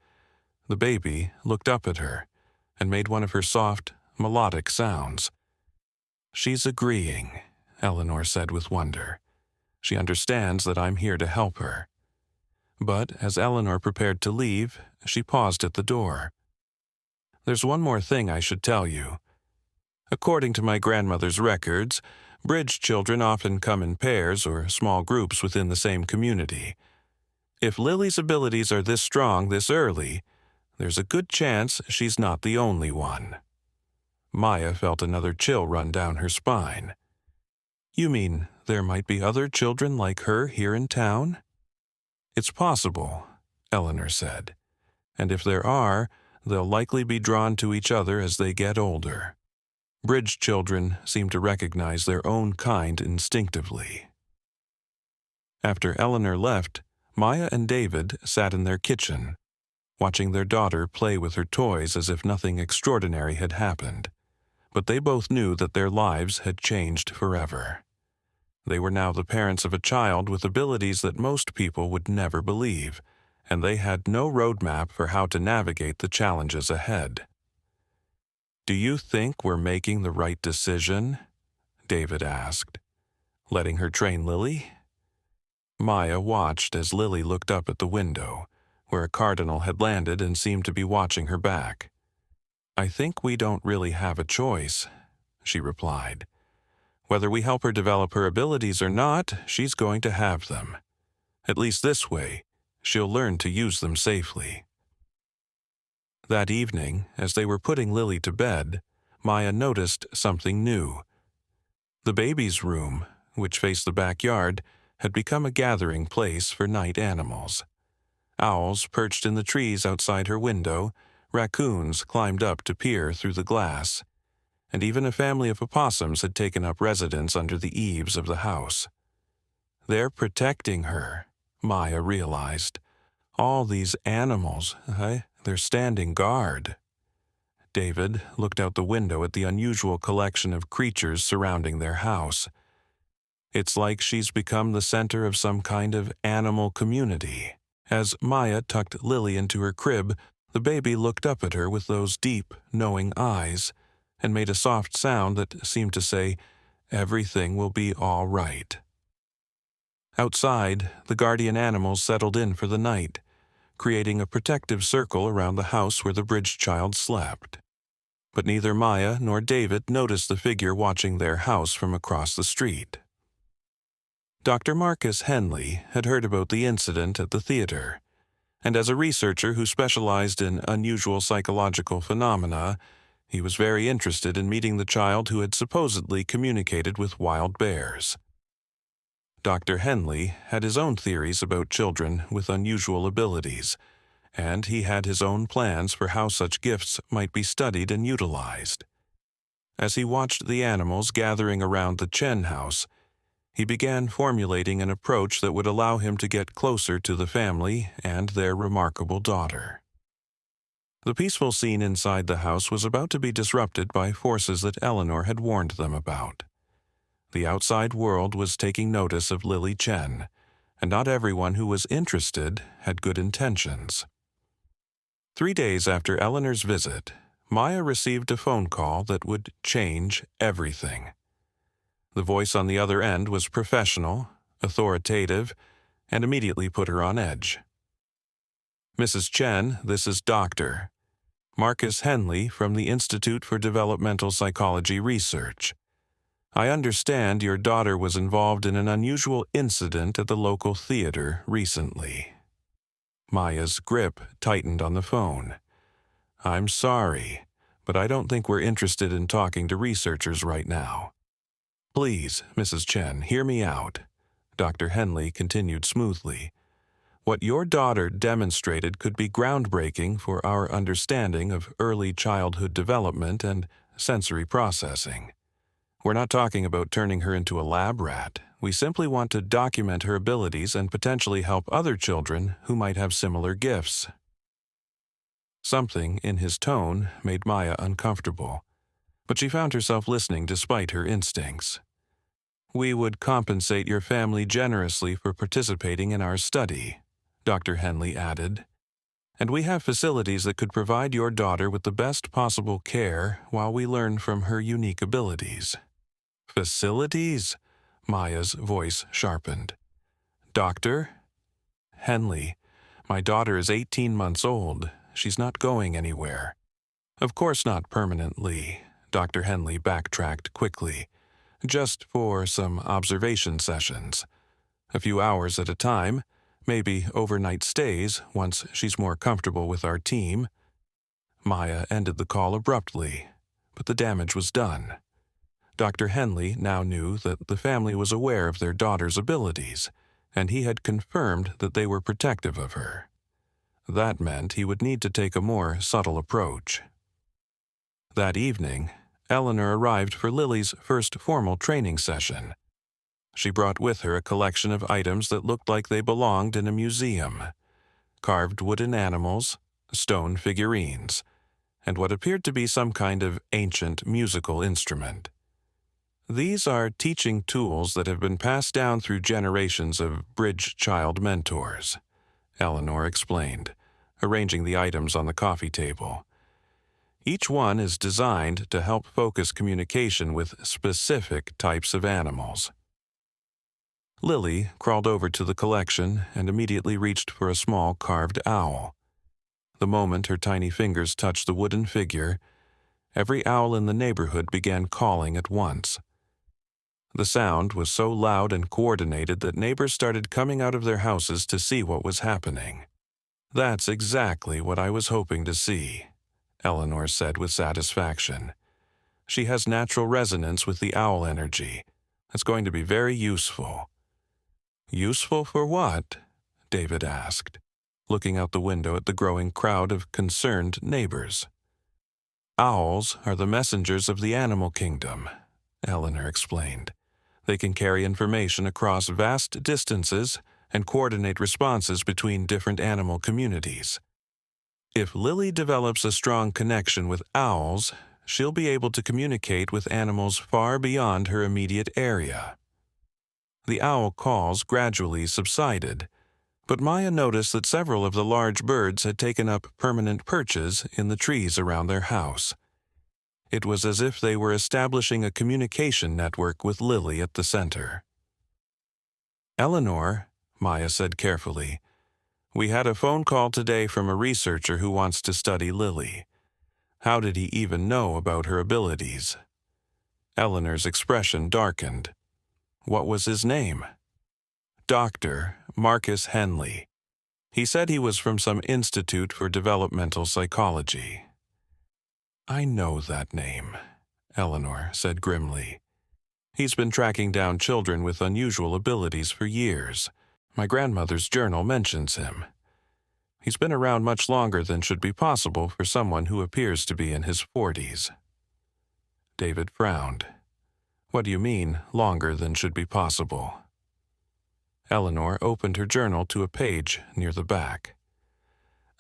The baby looked up at her and made one of her soft, melodic sounds. "She's agreeing," Eleanor said with wonder. "She understands that I'm here to help her." But as Eleanor prepared to leave, she paused at the door. "There's one more thing I should tell you. According to my grandmother's records, bridge children often come in pairs or small groups within the same community. If Lily's abilities are this strong this early, there's a good chance she's not the only one." Maya felt another chill run down her spine. "You mean there might be other children like her here in town?" "It's possible," Eleanor said. "And if there are, they'll likely be drawn to each other as they get older. Bridge children seem to recognize their own kind instinctively." After Eleanor left, Maya and David sat in their kitchen. watching their daughter play with her toys as if nothing extraordinary had happened. But they both knew that their lives had changed forever. They were now the parents of a child with abilities that most people would never believe, and they had no roadmap for how to navigate the challenges ahead. "Do you think we're making the right decision?" David asked, letting her train Lily. Maya watched as Lily looked up at the window, where a cardinal had landed and seemed to be watching her back. "I think we don't really have a choice," she replied. "Whether we help her develop her abilities or not, she's going to have them. At least this way, she'll learn to use them safely." That evening, as they were putting Lily to bed, Maya noticed something new. The baby's room, which faced the backyard, had become a gathering place for night animals. Owls perched in the trees outside her window, raccoons climbed up to peer through the glass, and even a family of opossums had taken up residence under the eaves of the house. They're protecting her, Maya realized. All these animals, they're standing guard. David looked out the window at the unusual collection of creatures surrounding their house. It's like she's become the center of some kind of animal community. As Maya tucked Lily into her crib, the baby looked up at her with those deep, knowing eyes, and made a soft sound that seemed to say, "Everything will be all right." Outside, the guardian animals settled in for the night, creating a protective circle around the house where the bridge child slept. But neither Maya nor David noticed the figure watching their house from across the street. Dr. Marcus Henley had heard about the incident at the theater, and as a researcher who specialized in unusual psychological phenomena, he was very interested in meeting the child who had supposedly communicated with wild bears. Dr. Henley had his own theories about children with unusual abilities, and he had his own plans for how such gifts might be studied and utilized. As he watched the animals gathering around the Chen house, he began formulating an approach that would allow him to get closer to the family and their remarkable daughter. The peaceful scene inside the house was about to be disrupted by forces that Eleanor had warned them about. The outside world was taking notice of Lily Chen, and not everyone who was interested had good intentions. 3 days after Eleanor's visit, Maya received a phone call that would change everything. The voice on the other end was professional, authoritative, and immediately put her on edge. "Mrs. Chen, this is Dr. Marcus Henley from the Institute for Developmental Psychology Research. I understand your daughter was involved in an unusual incident at the local theater recently." Maya's grip tightened on the phone. "I'm sorry, but I don't think we're interested in talking to researchers right now." "Please, Mrs. Chen, hear me out," Dr. Henley continued smoothly. "What your daughter demonstrated could be groundbreaking for our understanding of early childhood development and sensory processing. We're not talking about turning her into a lab rat. We simply want to document her abilities and potentially help other children who might have similar gifts." Something in his tone made Maya uncomfortable, but she found herself listening despite her instincts. "We would compensate your family generously for participating in our study," Dr. Henley added. "And we have facilities that could provide your daughter with the best possible care while we learn from her unique abilities." "Facilities?" Maya's voice sharpened. "Doctor?" "Henley, my daughter is 18 months old. She's not going anywhere." "Of course not permanently," Dr. Henley backtracked quickly. "Just for some observation sessions. A few hours at a time, maybe overnight stays once she's more comfortable with our team." Maya ended the call abruptly, but the damage was done. Dr. Henley now knew that the family was aware of their daughter's abilities, and he had confirmed that they were protective of her. That meant he would need to take a more subtle approach. That evening, Eleanor arrived for Lily's first formal training session. She brought with her a collection of items that looked like they belonged in a museum: carved wooden animals, stone figurines, and what appeared to be some kind of ancient musical instrument. These are teaching tools that have been passed down through generations of bridge child mentors, Eleanor explained, arranging the items on the coffee table. Each one is designed to help focus communication with specific types of animals. Lily crawled over to the collection and immediately reached for a small carved owl. The moment her tiny fingers touched the wooden figure, every owl in the neighborhood began calling at once. The sound was so loud and coordinated that neighbors started coming out of their houses to see what was happening. "That's exactly what I was hoping to see," Eleanor said with satisfaction. "She has natural resonance with the owl energy. It's going to be very useful." "Useful for what?" David asked, looking out the window at the growing crowd of concerned neighbors. "Owls are the messengers of the animal kingdom," Eleanor explained. "They can carry information across vast distances and coordinate responses between different animal communities. If Lily develops a strong connection with owls, she'll be able to communicate with animals far beyond her immediate area." The owl calls gradually subsided, but Maya noticed that several of the large birds had taken up permanent perches in the trees around their house. It was as if they were establishing a communication network with Lily at the center. "Eleanor," Maya said carefully, "we had a phone call today from a researcher who wants to study Lily. How did he even know about her abilities?" Eleanor's expression darkened. "What was his name?" "Dr. Marcus Henley. He said he was from some institute for developmental psychology." "I know that name," Eleanor said grimly. "He's been tracking down children with unusual abilities for years. My grandmother's journal mentions him. He's been around much longer than should be possible for someone who appears to be in his 40s. David frowned. "What do you mean, longer than should be possible?" Eleanor opened her journal to a page near the back.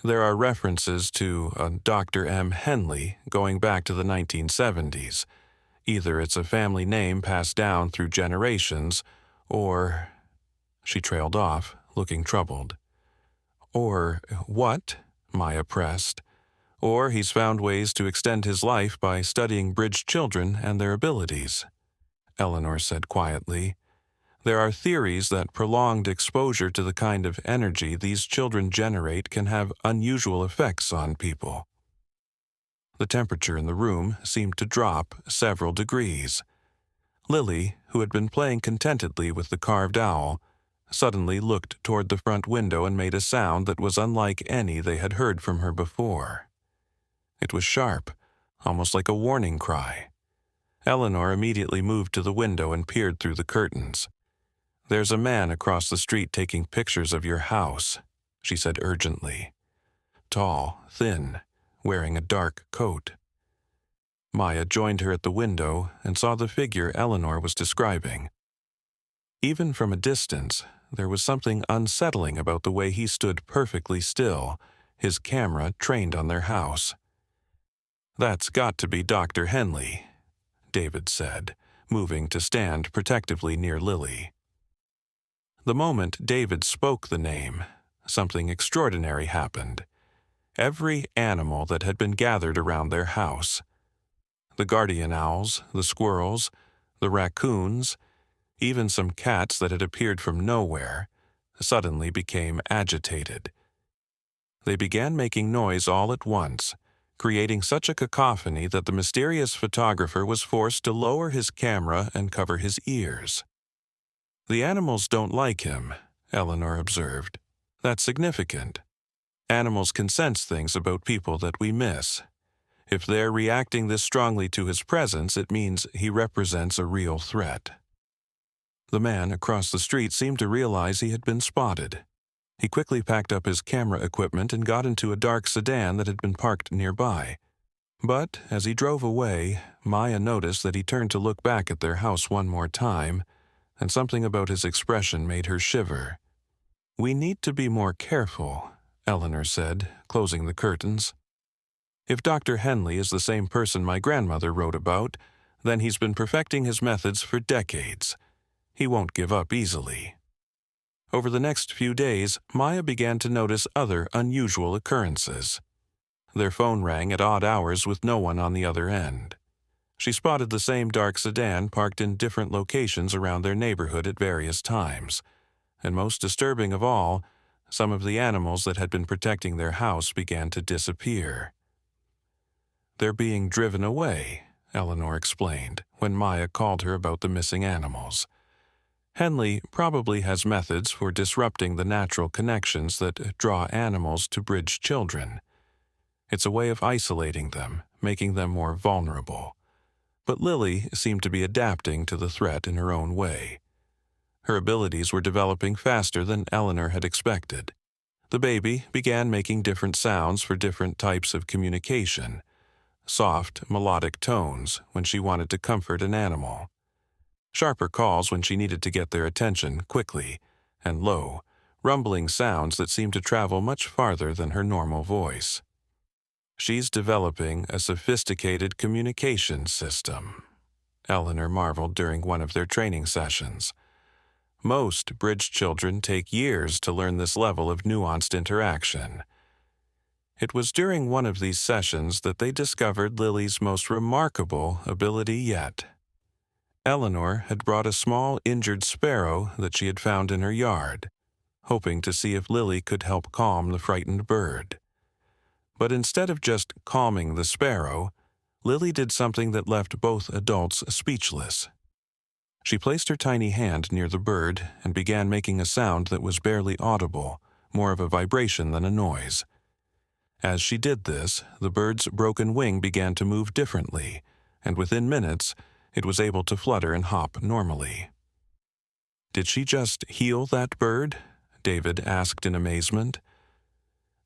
"There are references to a Dr. M. Henley going back to the 1970s. Either it's a family name passed down through generations, or—" She trailed off, looking troubled. "Or what?" Maya pressed. "Or he's found ways to extend his life by studying bridge children and their abilities," Eleanor said quietly. "There are theories that prolonged exposure to the kind of energy these children generate can have unusual effects on people." The temperature in the room seemed to drop several degrees. Lily, who had been playing contentedly with the carved owl, suddenly looked toward the front window and made a sound that was unlike any they had heard from her before. It was sharp, almost like a warning cry. Eleanor immediately moved to the window and peered through the curtains. "There's a man across the street taking pictures of your house," she said urgently. "Tall, thin, wearing a dark coat." Maya joined her at the window and saw the figure Eleanor was describing. Even from a distance, there was something unsettling about the way he stood perfectly still, his camera trained on their house. "That's got to be Dr. Henley," David said, moving to stand protectively near Lily. The moment David spoke the name, something extraordinary happened. Every animal that had been gathered around their house, the guardian owls, the squirrels, the raccoons, even some cats that had appeared from nowhere, suddenly became agitated. They began making noise all at once, creating such a cacophony that the mysterious photographer was forced to lower his camera and cover his ears. "The animals don't like him," Eleanor observed. "That's significant. Animals can sense things about people that we miss. If they're reacting this strongly to his presence, it means he represents a real threat." The man across the street seemed to realize he had been spotted. He quickly packed up his camera equipment and got into a dark sedan that had been parked nearby. But as he drove away, Maya noticed that he turned to look back at their house one more time, and something about his expression made her shiver. "We need to be more careful," Eleanor said, closing the curtains. If Dr. Henley is the same person my grandmother wrote about, then he's been perfecting his methods for decades. He won't give up easily. Over the next few days, Maya began to notice other unusual occurrences. Their phone rang at odd hours with no one on the other end. She spotted the same dark sedan parked in different locations around their neighborhood at various times. And most disturbing of all, some of the animals that had been protecting their house began to disappear. "They're being driven away," Eleanor explained when Maya called her about the missing animals. "Henley probably has methods for disrupting the natural connections that draw animals to bridge children. It's a way of isolating them, making them more vulnerable. But Lily seemed to be adapting to the threat in her own way. Her abilities were developing faster than Eleanor had expected. The baby began making different sounds for different types of communication, soft, melodic tones when she wanted to comfort an animal, sharper calls when she needed to get their attention quickly, and low, rumbling sounds that seemed to travel much farther than her normal voice. "She's developing a sophisticated communication system," Eleanor marveled during one of their training sessions. "Most bridge children take years to learn this level of nuanced interaction." It was during one of these sessions that they discovered Lily's most remarkable ability yet. Eleanor had brought a small injured sparrow that she had found in her yard, hoping to see if Lily could help calm the frightened bird. But instead of just calming the sparrow, Lily did something that left both adults speechless. She placed her tiny hand near the bird and began making a sound that was barely audible, more of a vibration than a noise. As she did this, the bird's broken wing began to move differently, and within minutes, it was able to flutter and hop normally. "Did she just heal that bird?" David asked in amazement.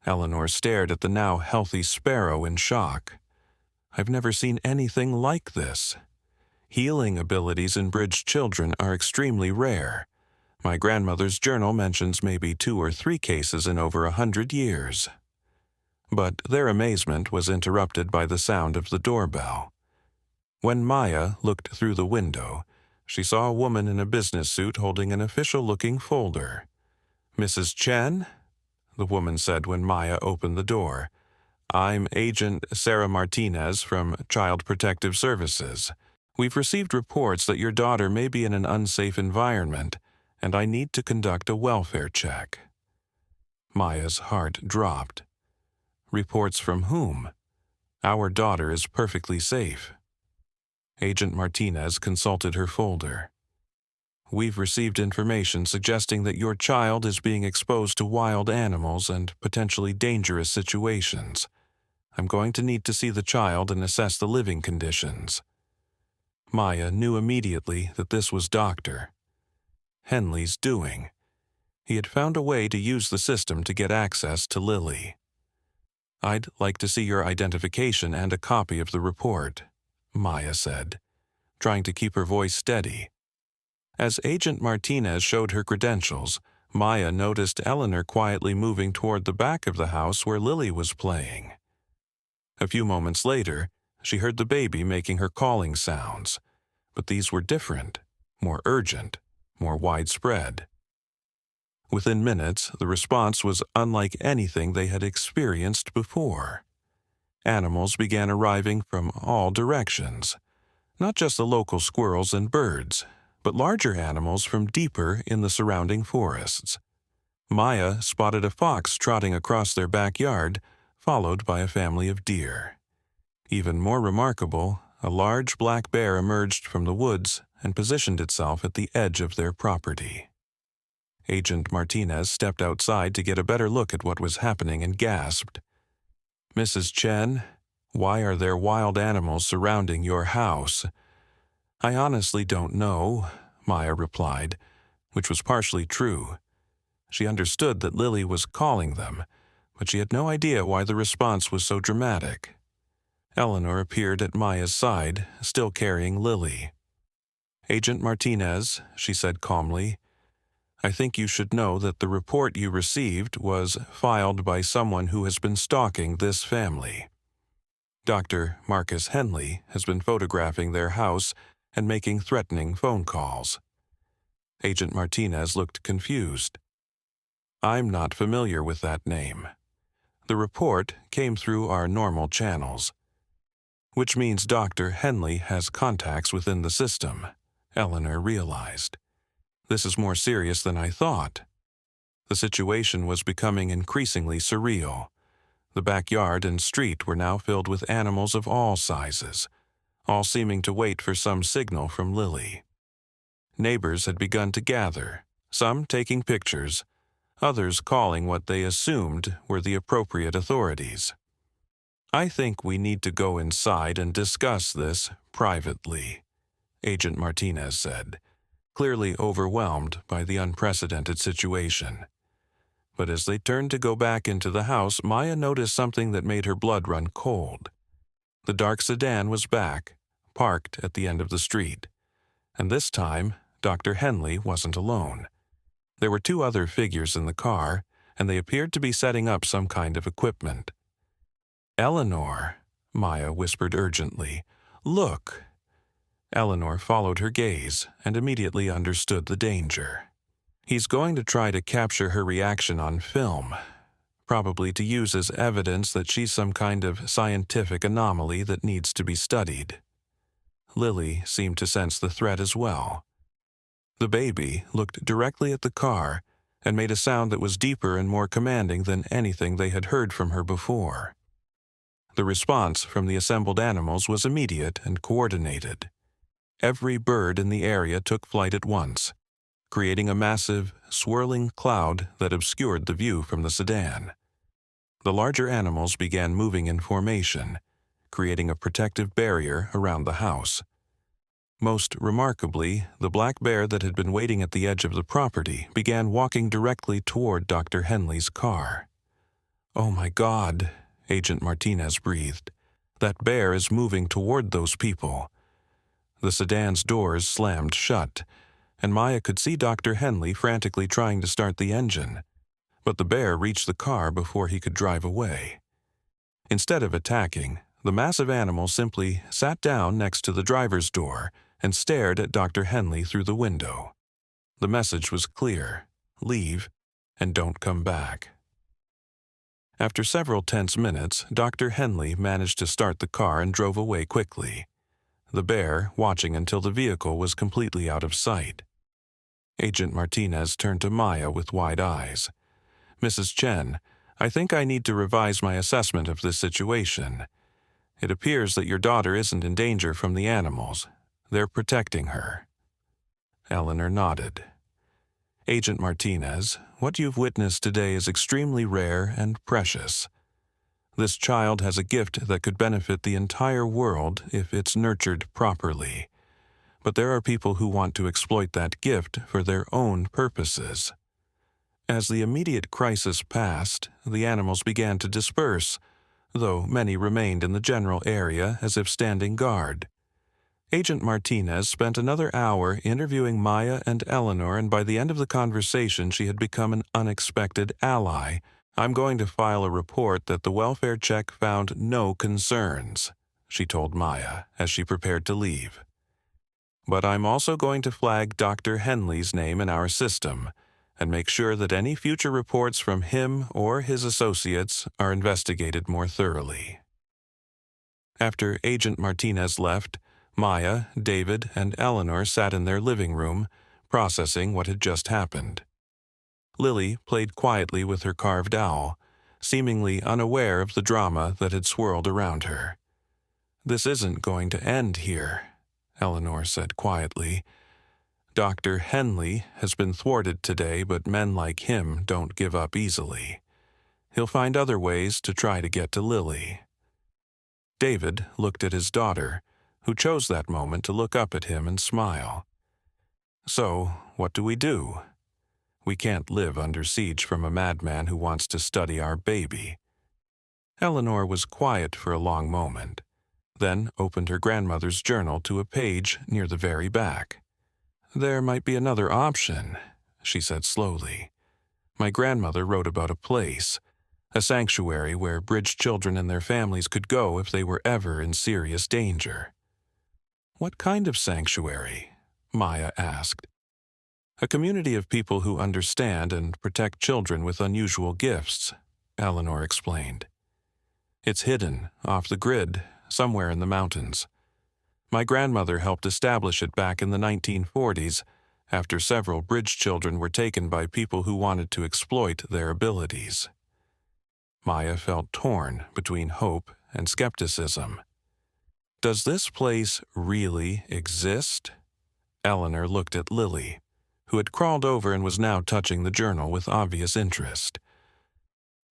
Eleanor stared at the now healthy sparrow in shock. "I've never seen anything like this. Healing abilities in bridge children are extremely rare. My grandmother's journal mentions maybe 2 or 3 cases in over 100 years. But their amazement was interrupted by the sound of the doorbell. When Maya looked through the window, she saw a woman in a business suit holding an official-looking folder. "Mrs. Chen?" the woman said when Maya opened the door. "I'm Agent Sarah Martinez from Child Protective Services. We've received reports that your daughter may be in an unsafe environment, and I need to conduct a welfare check." Maya's heart dropped. "Reports from whom? Our daughter is perfectly safe." Agent Martinez consulted her folder. "We've received information suggesting that your child is being exposed to wild animals and potentially dangerous situations. I'm going to need to see the child and assess the living conditions." Maya knew immediately that this was Dr. Henley's doing. He had found a way to use the system to get access to Lily. "I'd like to see your identification and a copy of the report," Maya said, trying to keep her voice steady. As Agent Martinez showed her credentials, Maya noticed Eleanor quietly moving toward the back of the house where Lily was playing. A few moments later, she heard the baby making her calling sounds, but these were different, more urgent, more widespread. Within minutes, the response was unlike anything they had experienced before. Animals began arriving from all directions, not just the local squirrels and birds, but larger animals from deeper in the surrounding forests. Maya spotted a fox trotting across their backyard, followed by a family of deer. Even more remarkable, a large black bear emerged from the woods and positioned itself at the edge of their property. Agent Martinez stepped outside to get a better look at what was happening and gasped, "Mrs. Chen, why are there wild animals surrounding your house?" "I honestly don't know," Maya replied, which was partially true. She understood that Lily was calling them, but she had no idea why the response was so dramatic. Eleanor appeared at Maya's side, still carrying Lily. "Agent Martinez," she said calmly, I think you should know that the report you received was filed by someone who has been stalking this family. Dr. Marcus Henley has been photographing their house and making threatening phone calls. Agent Martinez looked confused. I'm not familiar with that name. The report came through our normal channels. Which means Dr. Henley has contacts within the system, Eleanor realized. This is more serious than I thought. The situation was becoming increasingly surreal. The backyard and street were now filled with animals of all sizes, all seeming to wait for some signal from Lily. Neighbors had begun to gather, some taking pictures, others calling what they assumed were the appropriate authorities. I think we need to go inside and discuss this privately, Agent Martinez said, clearly overwhelmed by the unprecedented situation. But as they turned to go back into the house, Maya noticed something that made her blood run cold. The dark sedan was back, parked at the end of the street. And this time, Dr. Henley wasn't alone. There were two other figures in the car, and they appeared to be setting up some kind of equipment. Eleanor, Maya whispered urgently. Look. Eleanor followed her gaze and immediately understood the danger. He's going to try to capture her reaction on film, probably to use as evidence that she's some kind of scientific anomaly that needs to be studied. Lily seemed to sense the threat as well. The baby looked directly at the car and made a sound that was deeper and more commanding than anything they had heard from her before. The response from the assembled animals was immediate and coordinated. Every bird in the area took flight at once, creating a massive, swirling cloud that obscured the view from the sedan. The larger animals began moving in formation, creating a protective barrier around the house. Most remarkably, the black bear that had been waiting at the edge of the property began walking directly toward Dr. Henley's car. "Oh my God," Agent Martinez breathed. "That bear is moving toward those people." The sedan's doors slammed shut, and Maya could see Dr. Henley frantically trying to start the engine. But the bear reached the car before he could drive away. Instead of attacking, the massive animal simply sat down next to the driver's door and stared at Dr. Henley through the window. The message was clear: leave and don't come back. After several tense minutes, Dr. Henley managed to start the car and drove away quickly, the bear watching until the vehicle was completely out of sight. Agent Martinez turned to Maya with wide eyes. "Mrs. Chen, I think I need to revise my assessment of this situation. It appears that your daughter isn't in danger from the animals. They're protecting her." Eleanor nodded. "Agent Martinez, what you've witnessed today is extremely rare and precious. This child has a gift that could benefit the entire world if it's nurtured properly. But there are people who want to exploit that gift for their own purposes." As the immediate crisis passed, the animals began to disperse, though many remained in the general area as if standing guard. Agent Martinez spent another hour interviewing Maya and Eleanor, and by the end of the conversation she had become an unexpected ally. "I'm going to file a report that the welfare check found no concerns," she told Maya as she prepared to leave. "But I'm also going to flag Dr. Henley's name in our system and make sure that any future reports from him or his associates are investigated more thoroughly." After Agent Martinez left, Maya, David, and Eleanor sat in their living room, processing what had just happened. Lily played quietly with her carved owl, seemingly unaware of the drama that had swirled around her. "This isn't going to end here," Eleanor said quietly. "Dr. Henley has been thwarted today, but men like him don't give up easily. He'll find other ways to try to get to Lily." David looked at his daughter, who chose that moment to look up at him and smile. "So, what do we do? We can't live under siege from a madman who wants to study our baby." Eleanor was quiet for a long moment, then opened her grandmother's journal to a page near the very back. "There might be another option," she said slowly. My grandmother wrote about a place, a sanctuary where bridge children and their families could go if they were ever in serious danger. What kind of sanctuary? Maya asked. A community of people who understand and protect children with unusual gifts, Eleanor explained. It's hidden, off the grid, somewhere in the mountains. My grandmother helped establish it back in the 1940s, after several bridge children were taken by people who wanted to exploit their abilities. Maya felt torn between hope and skepticism. Does this place really exist? Eleanor looked at Lily, who had crawled over and was now touching the journal with obvious interest.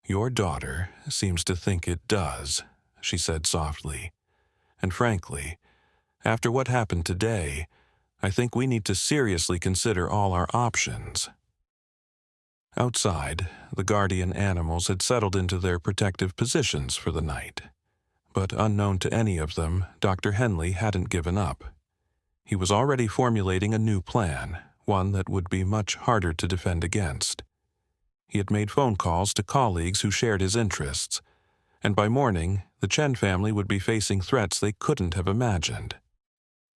Your daughter seems to think it does, she said softly. And frankly, after what happened today, I think we need to seriously consider all our options. Outside, the guardian animals had settled into their protective positions for the night. But unknown to any of them, Dr. Henley hadn't given up. He was already formulating a new plan, one that would be much harder to defend against. He had made phone calls to colleagues who shared his interests, and by morning, the Chen family would be facing threats they couldn't have imagined.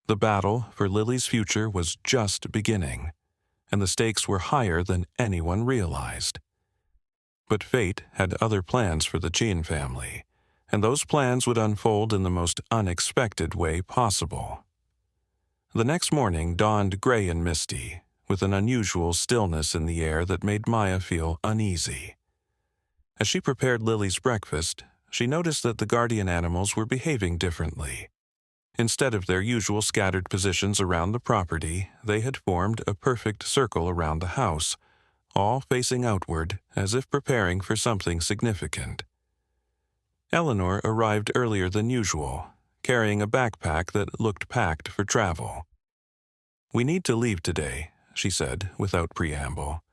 The battle for Lily's future was just beginning, and the stakes were higher than anyone realized. But fate had other plans for the Chen family, and those plans would unfold in the most unexpected way possible. The next morning dawned gray and misty, with an unusual stillness in the air that made Maya feel uneasy. As she prepared Lily's breakfast, she noticed that the guardian animals were behaving differently. Instead of their usual scattered positions around the property, they had formed a perfect circle around the house, all facing outward as if preparing for something significant. Eleanor arrived earlier than usual, carrying a backpack that looked packed for travel. We need to leave today, she said, without preamble.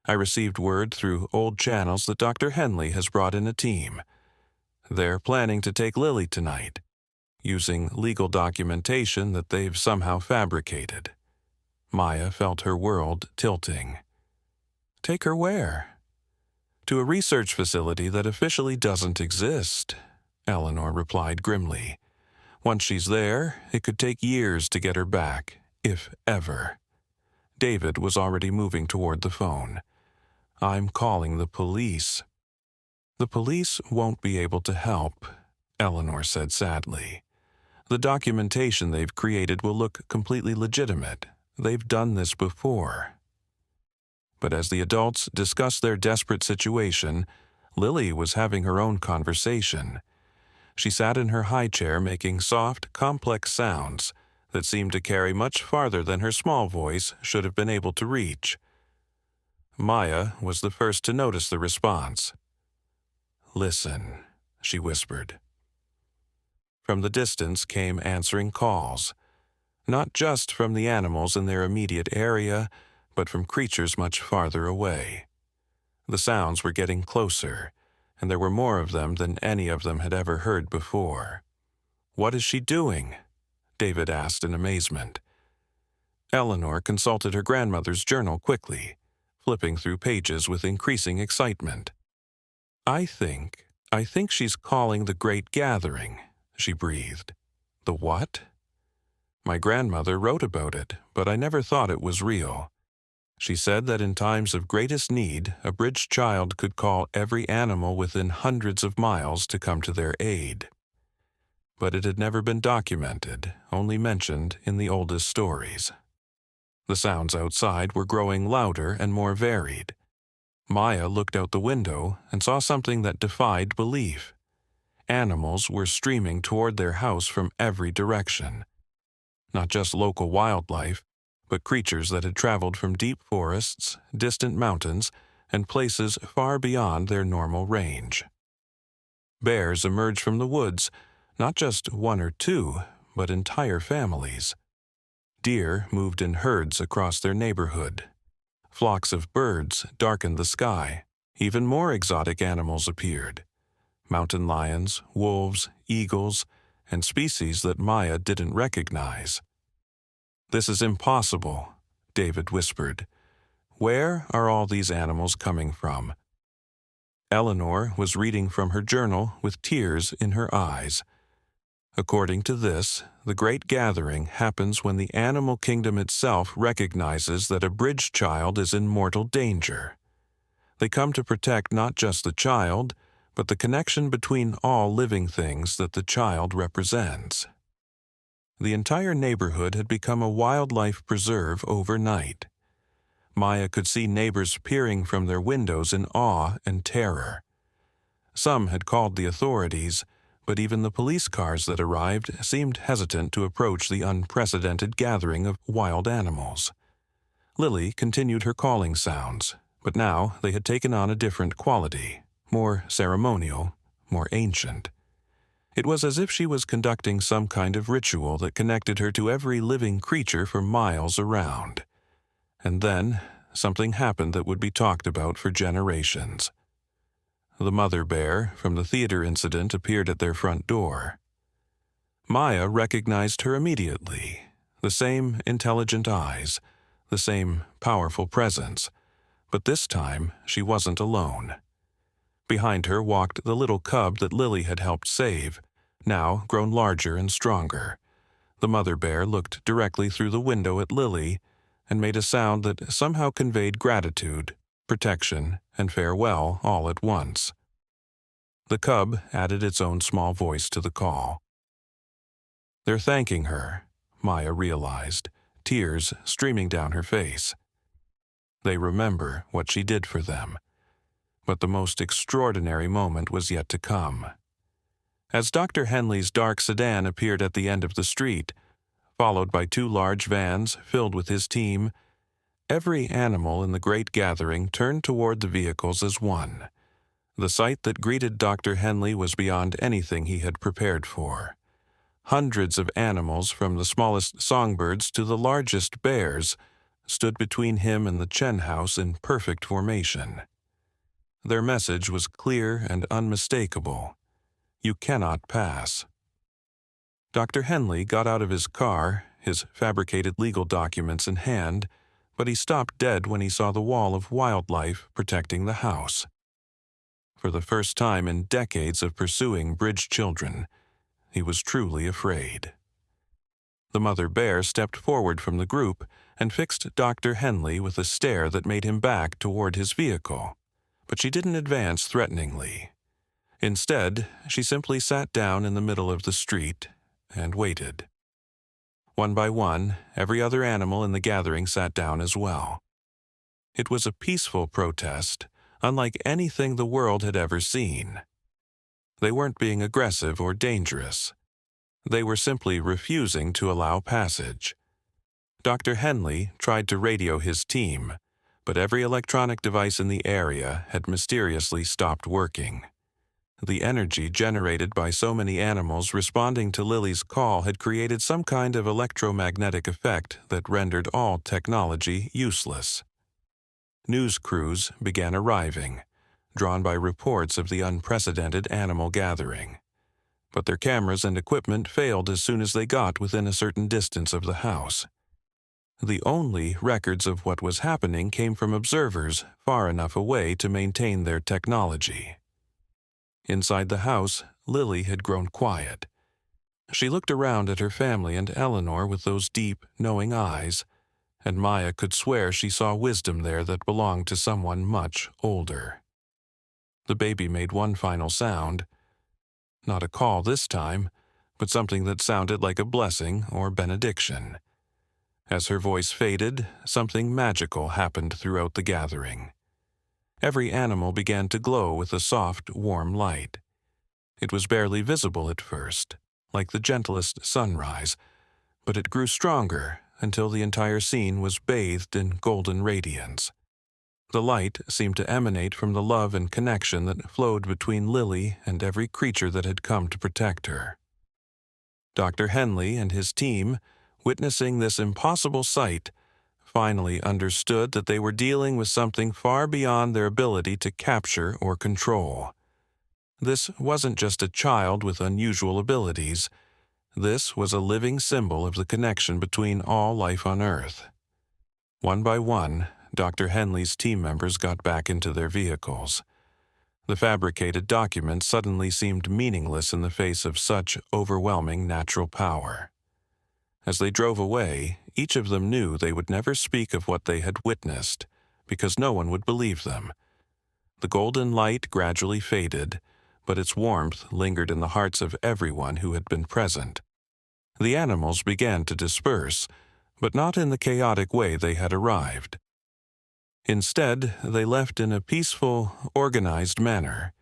I received word through old channels that Dr. Henley has brought in a team. They're planning to take Lily tonight, using legal documentation that they've somehow fabricated. Maya felt her world tilting. Take her where? To a research facility that officially doesn't exist, Eleanor replied grimly. Once she's there, it could take years to get her back, if ever. David was already moving toward the phone. I'm calling the police. The police won't be able to help, Eleanor said sadly. The documentation they've created will look completely legitimate. They've done this before. But as the adults discussed their desperate situation, Lily was having her own conversation. She sat in her high chair making soft, complex sounds that seemed to carry much farther than her small voice should have been able to reach. Maya was the first to notice the response. Listen, she whispered. From the distance came answering calls, not just from the animals in their immediate area, but from creatures much farther away. The sounds were getting closer, and there were more of them than any of them had ever heard before. What is she doing? David asked in amazement. Eleanor consulted her grandmother's journal quickly, flipping through pages with increasing excitement. I think she's calling the Great Gathering, she breathed. The what? My grandmother wrote about it, but I never thought it was real. She said that in times of greatest need, a bridge child could call every animal within hundreds of miles to come to their aid. But it had never been documented, only mentioned in the oldest stories. The sounds outside were growing louder and more varied. Maya looked out the window and saw something that defied belief. Animals were streaming toward their house from every direction. Not just local wildlife, but creatures that had traveled from deep forests, distant mountains, and places far beyond their normal range. Bears emerged from the woods, not just one or two, but entire families. Deer moved in herds across their neighborhood. Flocks of birds darkened the sky. Even more exotic animals appeared. Mountain lions, wolves, eagles, and species that Maya didn't recognize. This is impossible, David whispered. Where are all these animals coming from? Eleanor was reading from her journal with tears in her eyes. According to this, the Great Gathering happens when the animal kingdom itself recognizes that a bridge child is in mortal danger. They come to protect not just the child, but the connection between all living things that the child represents. The entire neighborhood had become a wildlife preserve overnight. Maya could see neighbors peering from their windows in awe and terror. Some had called the authorities, but even the police cars that arrived seemed hesitant to approach the unprecedented gathering of wild animals. Lily continued her calling sounds, but now they had taken on a different quality, more ceremonial, more ancient. It was as if she was conducting some kind of ritual that connected her to every living creature for miles around. And then, something happened that would be talked about for generations. The mother bear from the theater incident appeared at their front door. Maya recognized her immediately, the same intelligent eyes, the same powerful presence, but this time she wasn't alone. Behind her walked the little cub that Lily had helped save, now grown larger and stronger. The mother bear looked directly through the window at Lily and made a sound that somehow conveyed gratitude, protection, and farewell all at once. The cub added its own small voice to the call. They're thanking her, Maya realized, tears streaming down her face. They remember what she did for them. But the most extraordinary moment was yet to come. As Dr. Henley's dark sedan appeared at the end of the street, followed by 2 large vans filled with his team, every animal in the Great Gathering turned toward the vehicles as one. The sight that greeted Dr. Henley was beyond anything he had prepared for. Hundreds of animals, from the smallest songbirds to the largest bears, stood between him and the Chen house in perfect formation. Their message was clear and unmistakable. You cannot pass. Dr. Henley got out of his car, his fabricated legal documents in hand, but he stopped dead when he saw the wall of wildlife protecting the house. For the first time in decades of pursuing bridge children, he was truly afraid. The mother bear stepped forward from the group and fixed Dr. Henley with a stare that made him back toward his vehicle. But she didn't advance threateningly. Instead, she simply sat down in the middle of the street and waited. One by one, every other animal in the gathering sat down as well. It was a peaceful protest, unlike anything the world had ever seen. They weren't being aggressive or dangerous. They were simply refusing to allow passage. Dr. Henley tried to radio his team, but every electronic device in the area had mysteriously stopped working. The energy generated by so many animals responding to Lily's call had created some kind of electromagnetic effect that rendered all technology useless. News crews began arriving, drawn by reports of the unprecedented animal gathering. But their cameras and equipment failed as soon as they got within a certain distance of the house. The only records of what was happening came from observers far enough away to maintain their technology. Inside the house, Lily had grown quiet. She looked around at her family and Eleanor with those deep, knowing eyes, and Maya could swear she saw wisdom there that belonged to someone much older. The baby made one final sound. Not a call this time, but something that sounded like a blessing or benediction. As her voice faded, something magical happened throughout the gathering. Every animal began to glow with a soft, warm light. It was barely visible at first, like the gentlest sunrise, but it grew stronger until the entire scene was bathed in golden radiance. The light seemed to emanate from the love and connection that flowed between Lily and every creature that had come to protect her. Dr. Henley and his team, witnessing this impossible sight, finally understood that they were dealing with something far beyond their ability to capture or control. This wasn't just a child with unusual abilities. This was a living symbol of the connection between all life on Earth. One by one, Dr. Henley's team members got back into their vehicles. The fabricated documents suddenly seemed meaningless in the face of such overwhelming natural power. As they drove away, each of them knew they would never speak of what they had witnessed, because no one would believe them. The golden light gradually faded, but its warmth lingered in the hearts of everyone who had been present. The animals began to disperse, but not in the chaotic way they had arrived. Instead, they left in a peaceful, organized manner,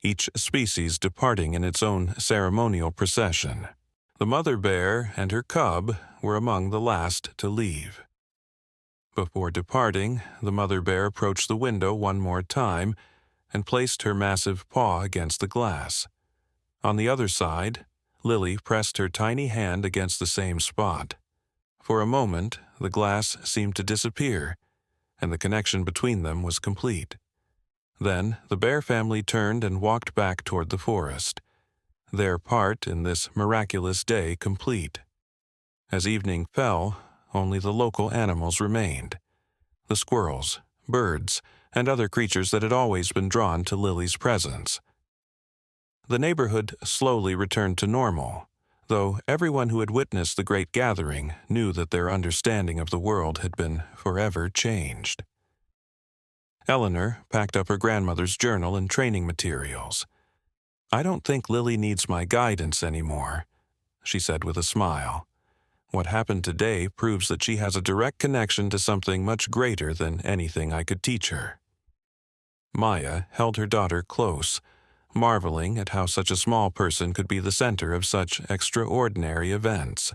each species departing in its own ceremonial procession. The mother bear and her cub were among the last to leave. Before departing, the mother bear approached the window one more time and placed her massive paw against the glass. On the other side, Lily pressed her tiny hand against the same spot. For a moment, the glass seemed to disappear, and the connection between them was complete. Then the bear family turned and walked back toward the forest, their part in this miraculous day complete. As evening fell, only the local animals remained: the squirrels, birds, and other creatures that had always been drawn to Lily's presence. The neighborhood slowly returned to normal, though everyone who had witnessed the great gathering knew that their understanding of the world had been forever changed. Eleanor packed up her grandmother's journal and training materials. "I don't think Lily needs my guidance anymore," she said with a smile. "What happened today proves that she has a direct connection to something much greater than anything I could teach her." Maya held her daughter close, marveling at how such a small person could be the center of such extraordinary events.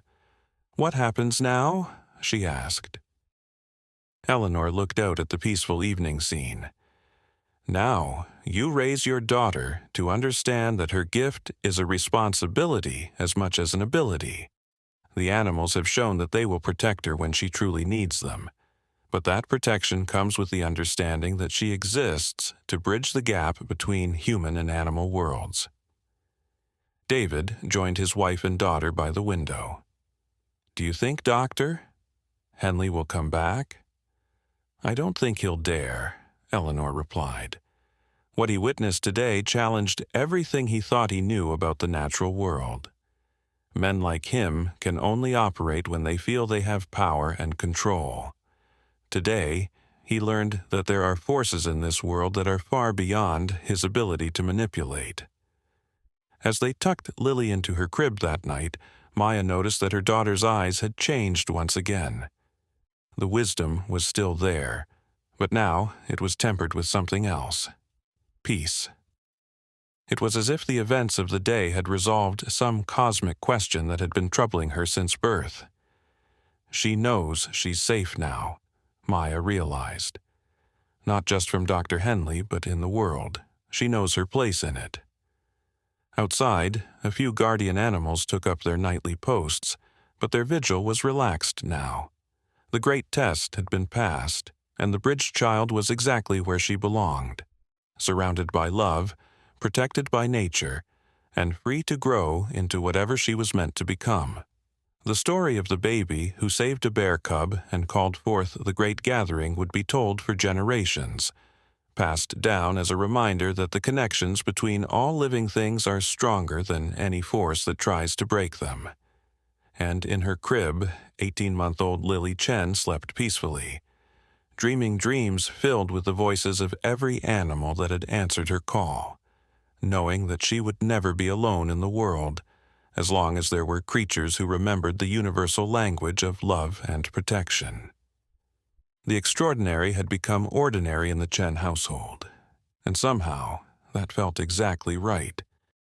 "What happens now?" she asked. Eleanor looked out at the peaceful evening scene. "Now, you raise your daughter to understand that her gift is a responsibility as much as an ability. The animals have shown that they will protect her when she truly needs them. But that protection comes with the understanding that she exists to bridge the gap between human and animal worlds." David joined his wife and daughter by the window. "Do you think, Doctor, Henley will come back?" "I don't think he'll dare," Eleanor replied. "What he witnessed today challenged everything he thought he knew about the natural world. Men like him can only operate when they feel they have power and control. Today, he learned that there are forces in this world that are far beyond his ability to manipulate." As they tucked Lily into her crib that night, Maya noticed that her daughter's eyes had changed once again. The wisdom was still there, but now it was tempered with something else: peace. It was as if the events of the day had resolved some cosmic question that had been troubling her since birth. She knows she's safe now, Maya realized. Not just from Dr. Henley, but in the world. She knows her place in it. Outside, a few guardian animals took up their nightly posts, but their vigil was relaxed now. The great test had been passed, and the bridge child was exactly where she belonged, surrounded by love, protected by nature, and free to grow into whatever she was meant to become. The story of the baby who saved a bear cub and called forth the great gathering would be told for generations, passed down as a reminder that the connections between all living things are stronger than any force that tries to break them. And in her crib, 18-month-old Lily Chen slept peacefully, dreaming dreams filled with the voices of every animal that had answered her call, knowing that she would never be alone in the world, as long as there were creatures who remembered the universal language of love and protection. The extraordinary had become ordinary in the Chen household, and somehow that felt exactly right.